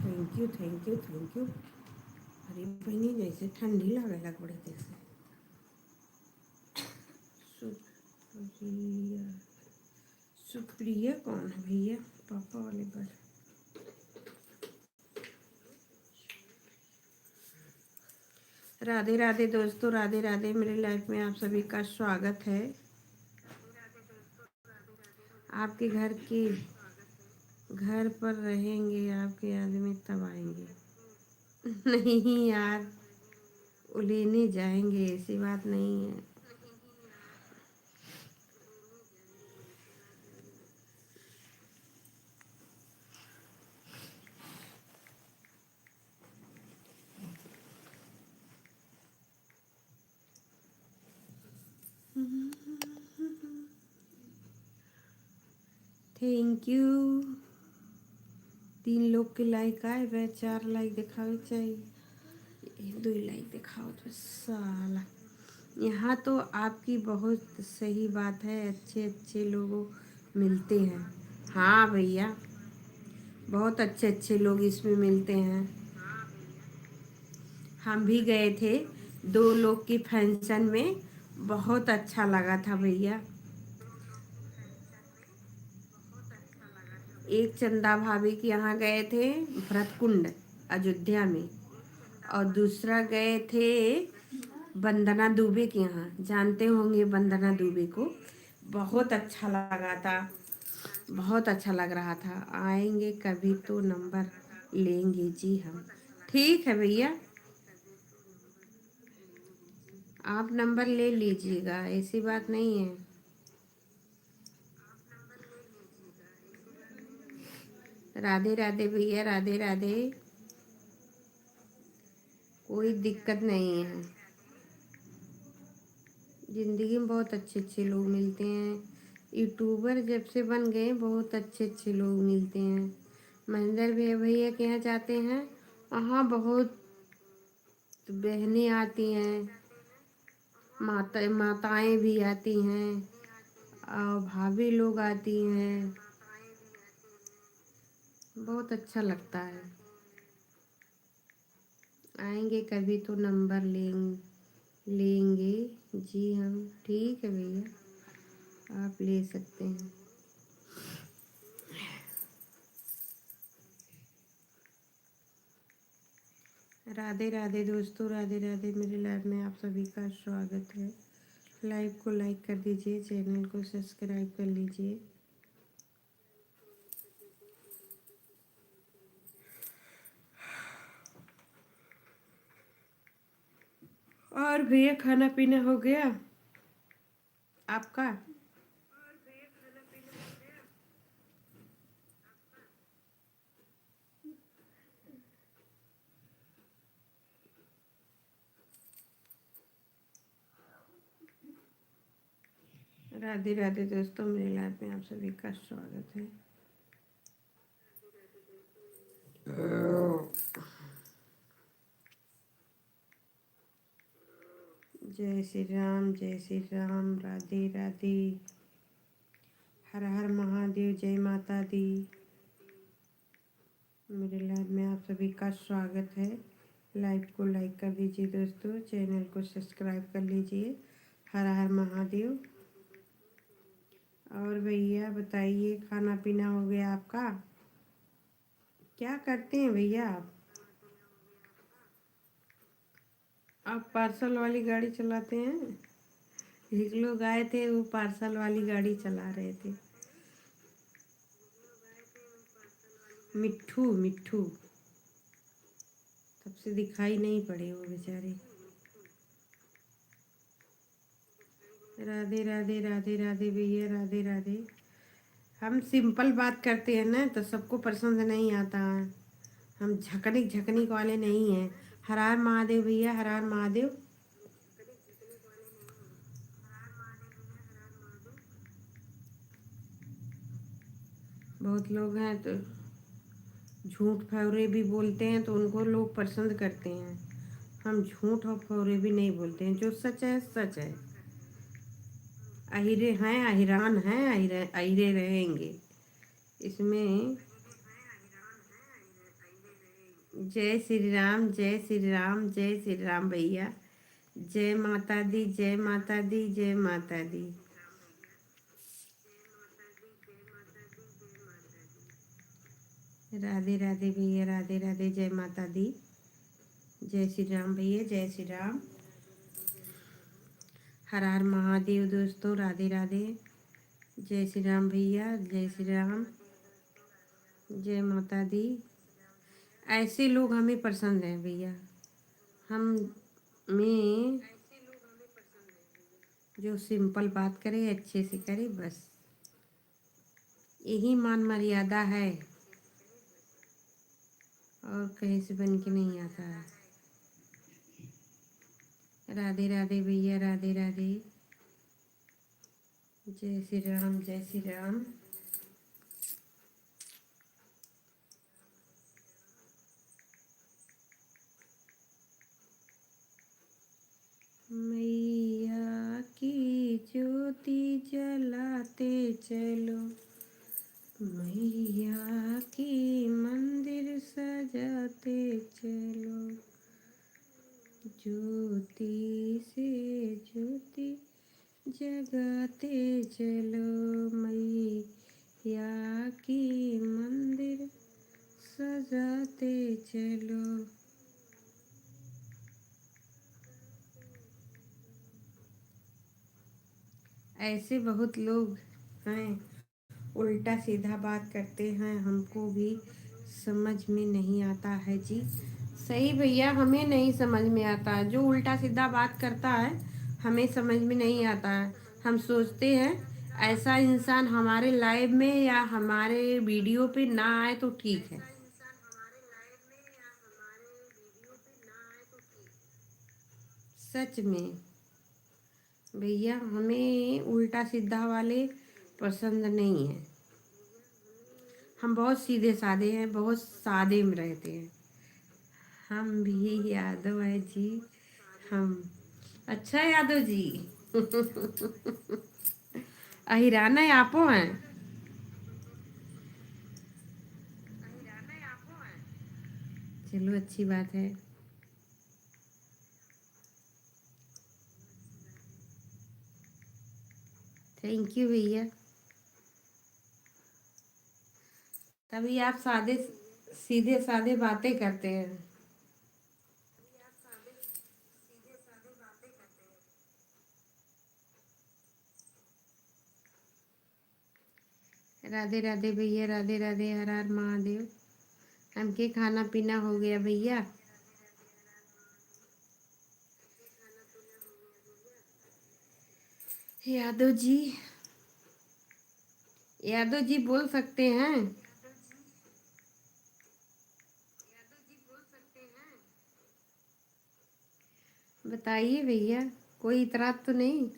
Thank you, thank you, thank you. अरे बहनी, जैसे ठंडी लगे लग बड़े देर से। सुप्रिया, सुप्रिया कौन है भैया? पापा वाले पर। राधे राधे दोस्तों, राधे राधे। मेरे लाइफ में आप सभी का स्वागत है। आपके घर पर रहेंगे आपके आदमी तब आएंगे। नहीं यार, वो लेने जाएंगे, ऐसी बात नहीं है। Thank you. 3 लोग के लाइक आए वह 4 लाइक दिखावे चाहिए। 2 लाइक दिखाओ तो साला। यहाँ तो आपकी बहुत सही बात है, अच्छे अच्छे लोगों मिलते हैं। हाँ भैया, बहुत अच्छे अच्छे लोग इसमें मिलते हैं। हम भी गए थे 2 लोग की फंक्शन में, बहुत अच्छा लगा था भैया। एक चंदा भाभी के यहाँ गए थे भरतकुंड अयोध्या में, और दूसरा गए थे वंदना दुबे के यहाँ। जानते होंगे वंदना दुबे को। बहुत अच्छा लगा था, बहुत अच्छा लग रहा था। आएंगे कभी तो नंबर लेंगे जी हम। ठीक है भैया, आप नंबर ले लीजिएगा, ऐसी बात नहीं है। राधे राधे भैया, राधे राधे। कोई दिक्कत नहीं है, ज़िंदगी में बहुत अच्छे अच्छे लोग मिलते हैं। यूट्यूबर जब से बन गए बहुत अच्छे अच्छे लोग मिलते हैं। महेंद्र भैया भैया के यहाँ जाते हैं, वहाँ बहुत बहनें आती हैं, माताएं भी आती हैं, और भाभी लोग आती हैं। बहुत अच्छा लगता है। आएंगे कभी तो नंबर लेंगे जी हम। ठीक है भैया, आप ले सकते हैं। राधे राधे दोस्तों, राधे राधे। मेरे लाइव में आप सभी का स्वागत है। लाइव को लाइक कर दीजिए, चैनल को सब्सक्राइब कर लीजिए। और भैया खाना पीना हो गया आपका? राधे राधे दोस्तों, मेरे लाइव में आप सभी का स्वागत है। जय श्री राम, जय श्री राम, राधे राधे, हर हर महादेव, जय माता दी। मेरे लाइव में आप सभी का स्वागत है। लाइव को लाइक कर दीजिए दोस्तों, चैनल को सब्सक्राइब कर लीजिए। हर हर महादेव। और भैया बताइए, खाना पीना हो गया आपका? क्या करते हैं भैया आप? आप पार्सल वाली गाड़ी चलाते हैं? एक लोग आए थे, वो पार्सल वाली गाड़ी चला रहे थे। मिट्ठू मिट्ठू, तब से दिखाई नहीं पड़े वो बेचारे। राधे राधे, राधे राधे भैया, राधे राधे। हम सिंपल बात करते हैं ना, तो सबको पसंद नहीं आता है। हम झकनिक झकनिक वाले नहीं हैं। हर हर महादेव भैया, हर हर महादेव। बहुत लोग हैं तो झूठ फौरे भी बोलते हैं, तो उनको लोग पसंद करते हैं। हम झूठ और फौरे भी नहीं बोलते हैं, जो सच है सच है। अहिरे हैं, अहिरान हैं, अहिरे रहेंगे इसमें। जय श्री राम, जय श्री राम, जय श्री राम भैया। जय माता दी, जय माता दी, जय माता दी। राधे राधे भैया, राधे राधे, जय माता दी। जय श्री राम भैया, जय श्री राम। हर हर महादेव दोस्तों, राधे राधे। जय श्री राम भैया, जय श्री राम, जय माता दी। ऐसे लोग हमें पसंद हैं भैया। हम में जो सिंपल बात करे, अच्छे से करे, बस यही मान मर्यादा है, और कहीं से बन के नहीं आता है। राधे राधे भैया, राधे राधे। जय श्री राम, जय श्री राम। ज्योति से ज्योति जगाते चलो, मैया की मंदिर सजाते चलो। ऐसे बहुत लोग हैं, उल्टा सीधा बात करते हैं, हमको भी समझ में नहीं आता है जी। सही भैया, हमें नहीं समझ में आता है, जो उल्टा सीधा बात करता है हमें समझ में नहीं आता है। हम सोचते हैं ऐसा इंसान हमारे लाइव में या हमारे वीडियो पे ना आए तो ठीक है। सच में भैया, हमें उल्टा सीधा वाले पसंद नहीं है। हम बहुत सीधे साधे हैं, बहुत सादे में रहते हैं। हम भी यादव है जी, हम। अच्छा यादव जी। अहिराना आपो हैं। चलो अच्छी बात है। थैंक यू भैया। तभी आप सादे सीधे साधे बातें करते हैं। राधे राधे भैया, राधे राधे, हर हर महादेव। हमके खाना पीना हो गया भैया। यादव जी, यादव जी बोल सकते हैं। बताइए भैया, कोई इतराज तो नहीं।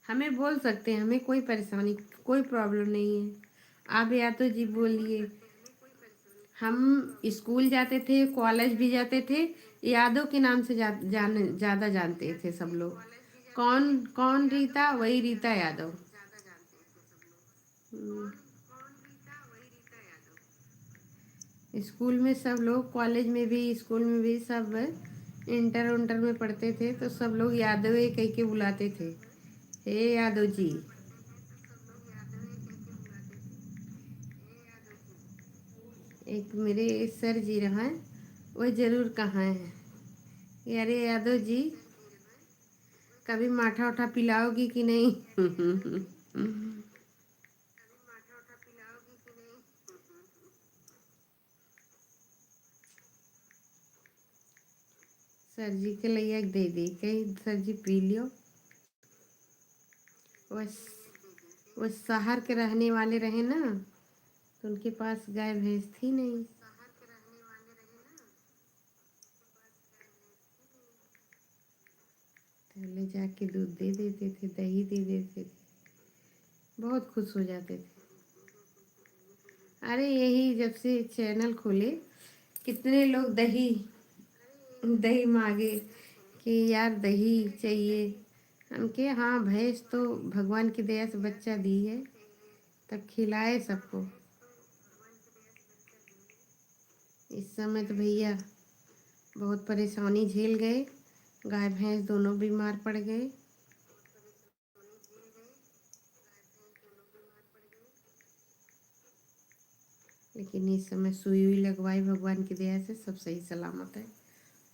हमें बोल सकते हैं, हमें कोई परेशानी कोई प्रॉब्लम नहीं है। आप यादव जी बोलिए। हम स्कूल जाते थे, कॉलेज भी जाते थे, यादव के नाम से ज़्यादा जानते थे सब लोग। कौन कौन रीता, वही रीता यादव। हम्म, स्कूल में सब लोग, कॉलेज में भी, स्कूल में भी सब, इंटर उंटर में पढ़ते थे तो सब लोग यादव ही कह के बुलाते थे। हे यादव जी। एक मेरे सर जी रहा है, वो जरूर कहाँ है। अरे यादव जी, कभी माठा उठा पिलाओगी कि नहीं? सर जी के लिए एक दे दी कहीं, सर जी पी लियो। वो वो शहर के रहने वाले रहे ना, तो उनके पास गाय भैंस थी नहीं। तो ले जाके दूध दे देते थे, दही दे देते थे, बहुत खुश हो जाते थे। अरे यही जब से चैनल खोले, कितने लोग दही दही मांगे कि यार दही चाहिए। हम के हाँ, भैंस तो भगवान की दया से बच्चा दी है, तब खिलाए सबको। इस समय तो भैया बहुत परेशानी झेल गए, गाय भैंस दोनों बीमार पड़ गए। लेकिन इस समय सुई हुई लगवाई, भगवान की दया से सब सही सलामत है,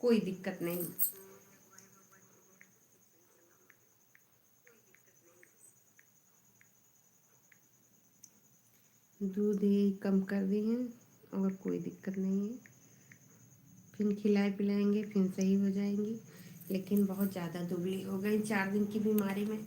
कोई दिक्कत नहीं। दूध ही कम कर दिए हैं और कोई दिक्कत नहीं है। फिर खिलाए पिलाएंगे, फिर सही हो जाएंगी। लेकिन बहुत ज़्यादा दुबली हो गई 4 दिन की बीमारी में।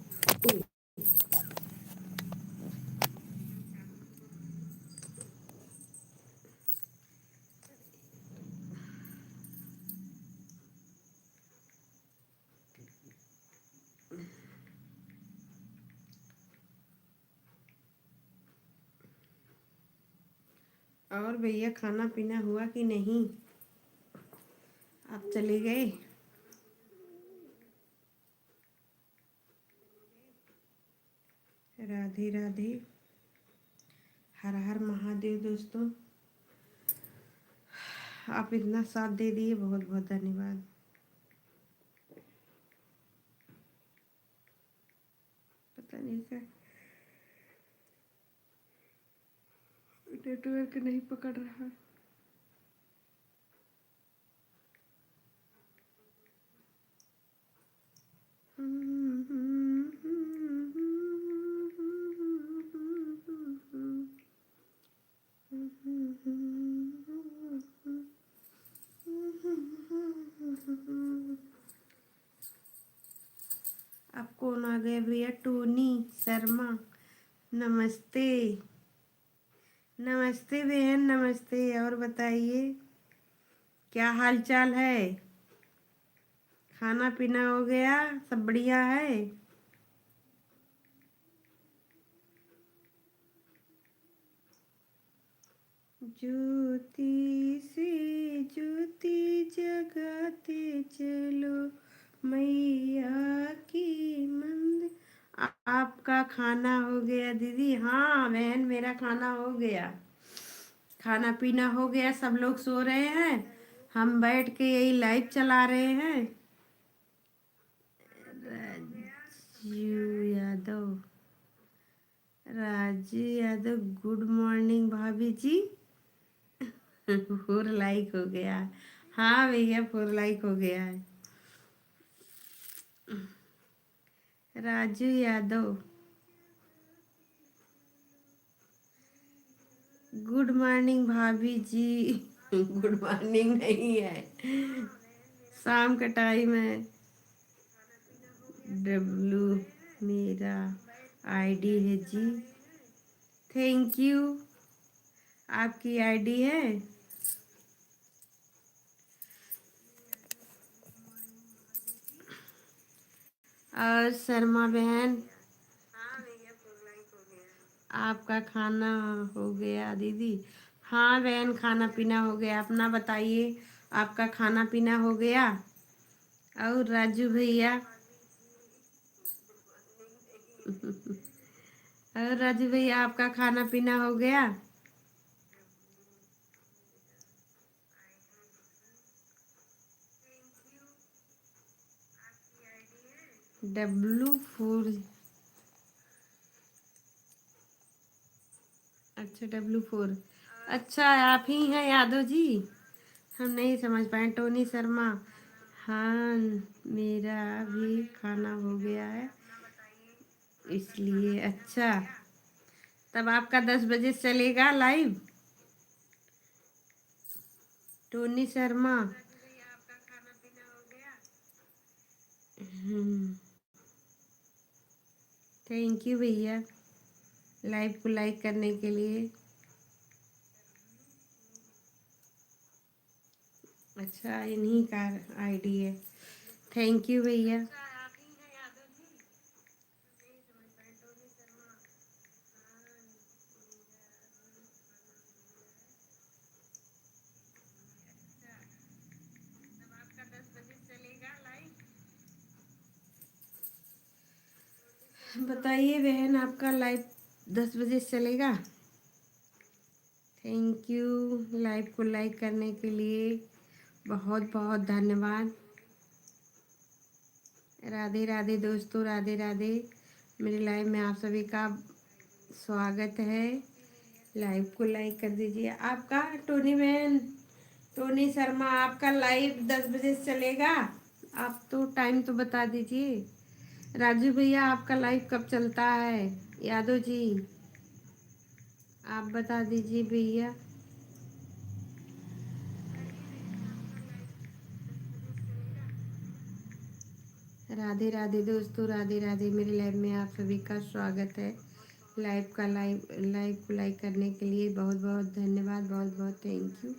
और भैया खाना पीना हुआ कि नहीं? आप चले गए? राधे राधे, हर हर महादेव दोस्तों। आप इतना साथ दे दिए, बहुत बहुत धन्यवाद। पता नहीं क्या नेटवर्क नहीं पकड़ रहा। अब कौन आ गए भैया? टोनी शर्मा, नमस्ते। नमस्ते बहन, नमस्ते। और बताइए क्या हाल चाल है? खाना पीना हो गया? सब बढ़िया है? ज्योति से ज्योति जगाते चलो मैया की मंदिर। आपका खाना हो गया दीदी? हाँ बहन, मेरा खाना हो गया, खाना पीना हो गया, सब लोग सो रहे हैं, हम बैठ के यही लाइव चला रहे हैं। राजू यादव, राजू यादव, गुड मॉर्निंग भाभी जी। 4 लाइक हो गया। हाँ भैया 4 लाइक हो गया है। राजू यादव, गुड मॉर्निंग भाभी जी। गुड मॉर्निंग नहीं है, शाम का टाइम है। डब्लू मेरा आईडी है जी। थैंक यू, आपकी आईडी है। और शर्मा बहन, आपका खाना हो गया दीदी? हाँ बहन, खाना पीना हो गया। अपना बताइए, आपका खाना पीना हो गया? और राजू भैया, और राजू भैया आपका खाना पीना हो गया? W4, अच्छा W4, अच्छा आप ही हैं यादव जी? हम नहीं समझ पाए। टोनी शर्मा, हाँ मेरा भी खाना हो गया है इसलिए। अच्छा, तब आपका 10 बजे चलेगा live? Tony Sharma, thank you भैया लाइव को लाइक करने के लिए। अच्छा, इन्हीं का आईडी है। थैंक यू भैया। बताइए बहन, आपका लाइव 10 बजे चलेगा? थैंक यू लाइव को लाइक करने के लिए, बहुत बहुत धन्यवाद। राधे राधे दोस्तों, राधे राधे। मेरे लाइव में आप सभी का स्वागत है। लाइव को लाइक कर दीजिए। आपका टोनी बहन, टोनी शर्मा, आपका लाइव 10 बजे चलेगा? आप तो टाइम तो बता दीजिए। राजू भैया, आपका लाइव कब चलता है? यादव जी, आप बता दीजिए भैया। राधे राधे दोस्तों, राधे राधे। मेरे लाइव में आप सभी का स्वागत है। लाइव को लाइक करने के लिए बहुत बहुत धन्यवाद, बहुत बहुत थैंक यू।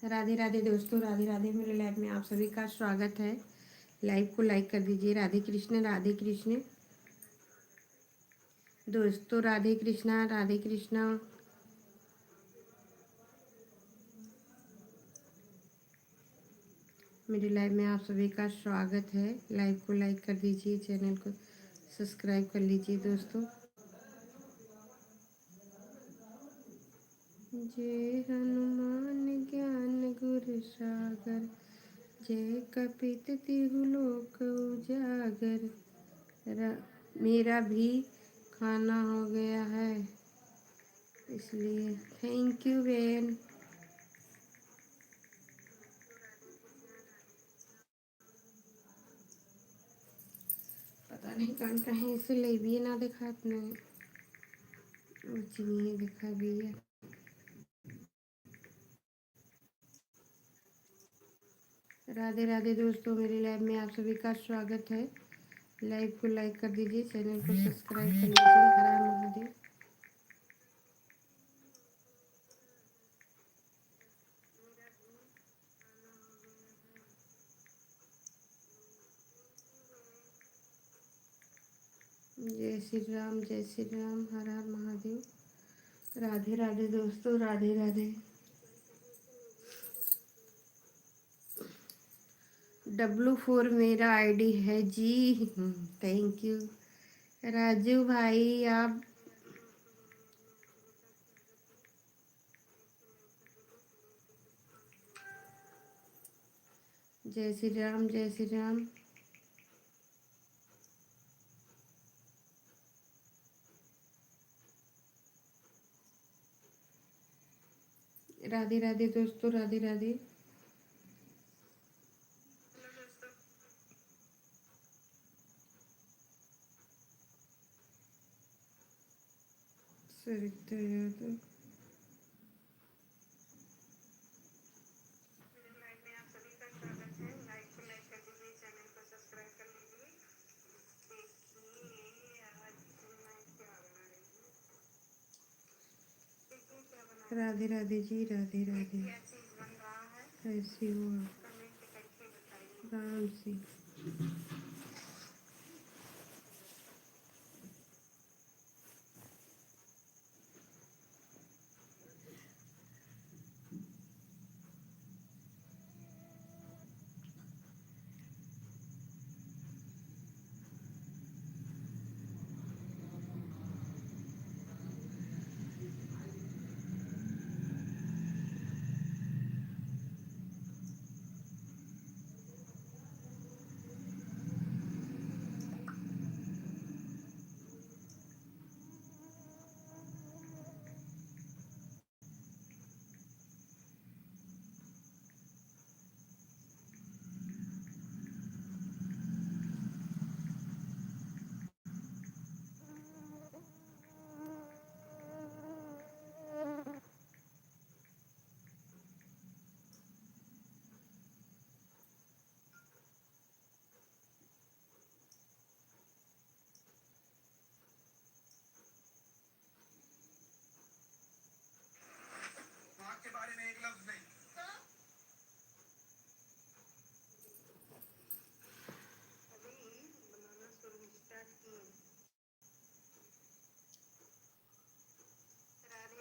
राधे राधे दोस्तों, राधे राधे। मेरे लाइव में आप सभी का स्वागत है। लाइव को लाइक कर दीजिए। राधे कृष्ण, राधे कृष्ण। दोस्तों राधे कृष्णा, राधे कृष्णा। मेरी लाइव में आप सभी का स्वागत है। लाइव को लाइक कर दीजिए, चैनल को सब्सक्राइब कर लीजिए दोस्तों। जय हनुमान ज्ञान गुर सागर, जय कपीत तिहु लोक उजागर। मेरा भी खाना हो गया है, इसलिए थैंक यू बहन। पता नहीं कौन कहीं इसे ले भी ना दिखा अपने चीनी दिखा भी है। राधे राधे दोस्तों, मेरी लाइव में आप सभी का स्वागत है। लाइव को लाइक कर दीजिए, चैनल को सब्सक्राइब कर लीजिए। हर हर महादेव। जय श्री राम, जय श्री राम, हर हर महादेव। राधे राधे दोस्तों, राधे राधे। W4 मेरा आईडी है जी। थैंक यू राजू भाई। आप जय श्री राम, जय श्री राम। राधे राधे दोस्तों, राधे राधे। सरिता यादव। राधे राधे जी, राधे राधे। कैसी हो आप? राम सी।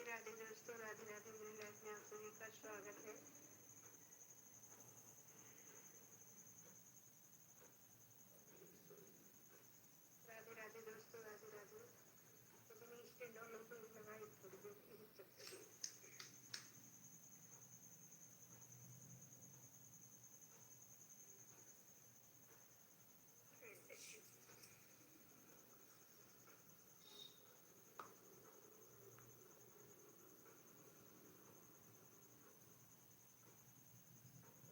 राधे दोस्तों, राधे राधे। मेरी लाइफ में आप सभी का स्वागत है। राधे राधे दोस्तों, राधे राधे। इतनी स्टैंड और लोग लगाई थोड़ी देर के चक्कर में।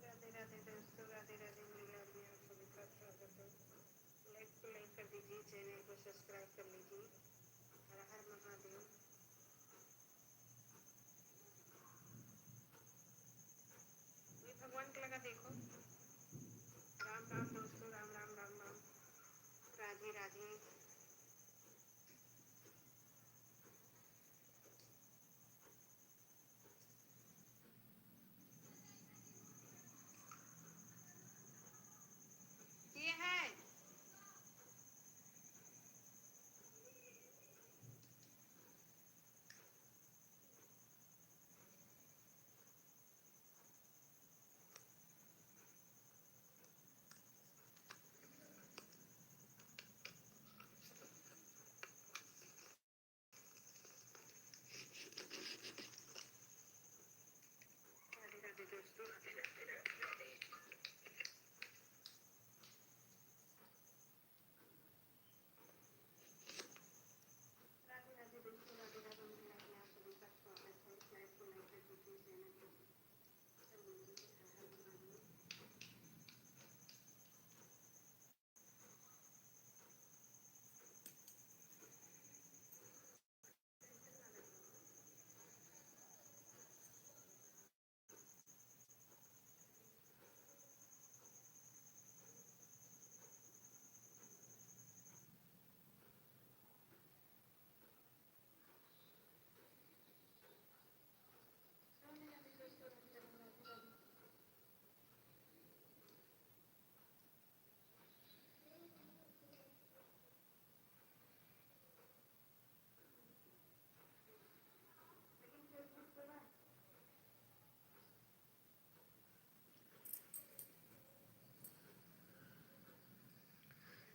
राधे राधे दोस्तों, राधे राधे। मेरी लाइफ में आप सभी का स्वागत है। लाइक को लाइक कर दीजिए, चैनल को सब्सक्राइब कर लीजिए। हर हर महादेव। ये भगवान का लगा देखो। राम राम दोस्तों, राम राम राम राम। राधे राधे। ये है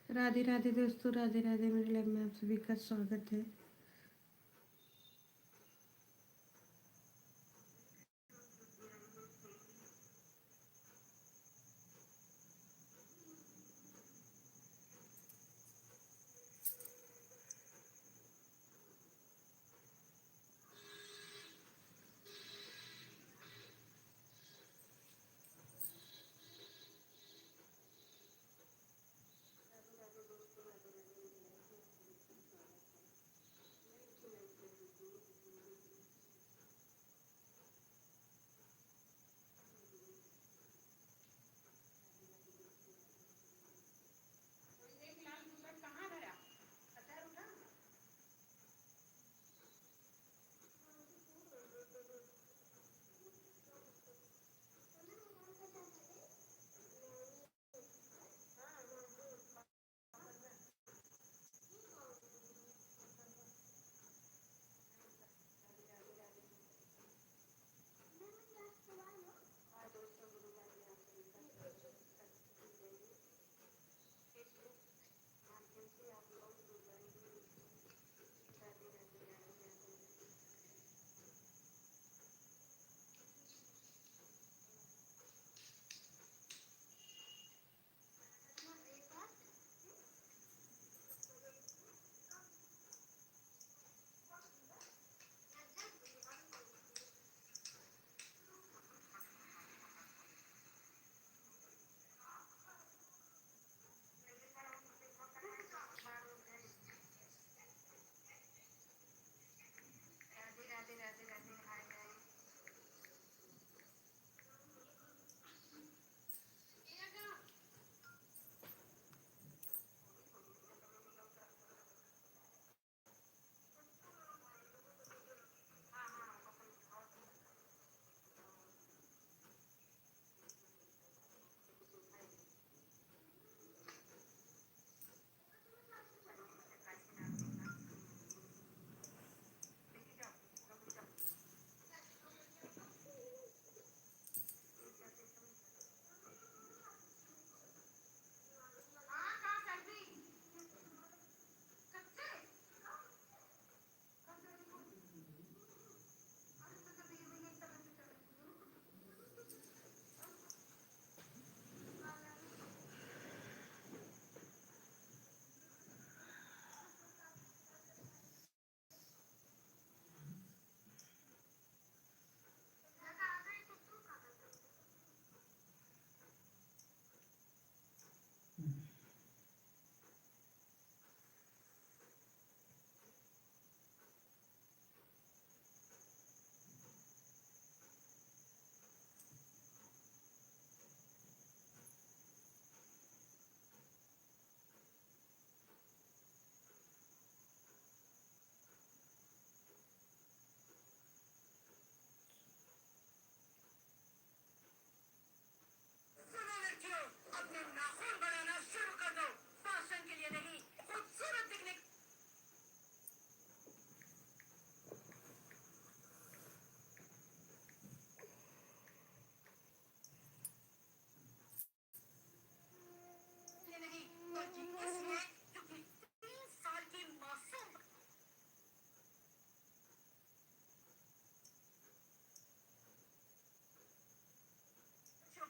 राधे राधे दोस्तों, राधे राधे। मेरे लाइव में आप सभी का स्वागत है।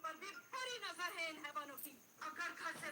पर भी बड़ी नजर है इन हैवानों की। अगर घर से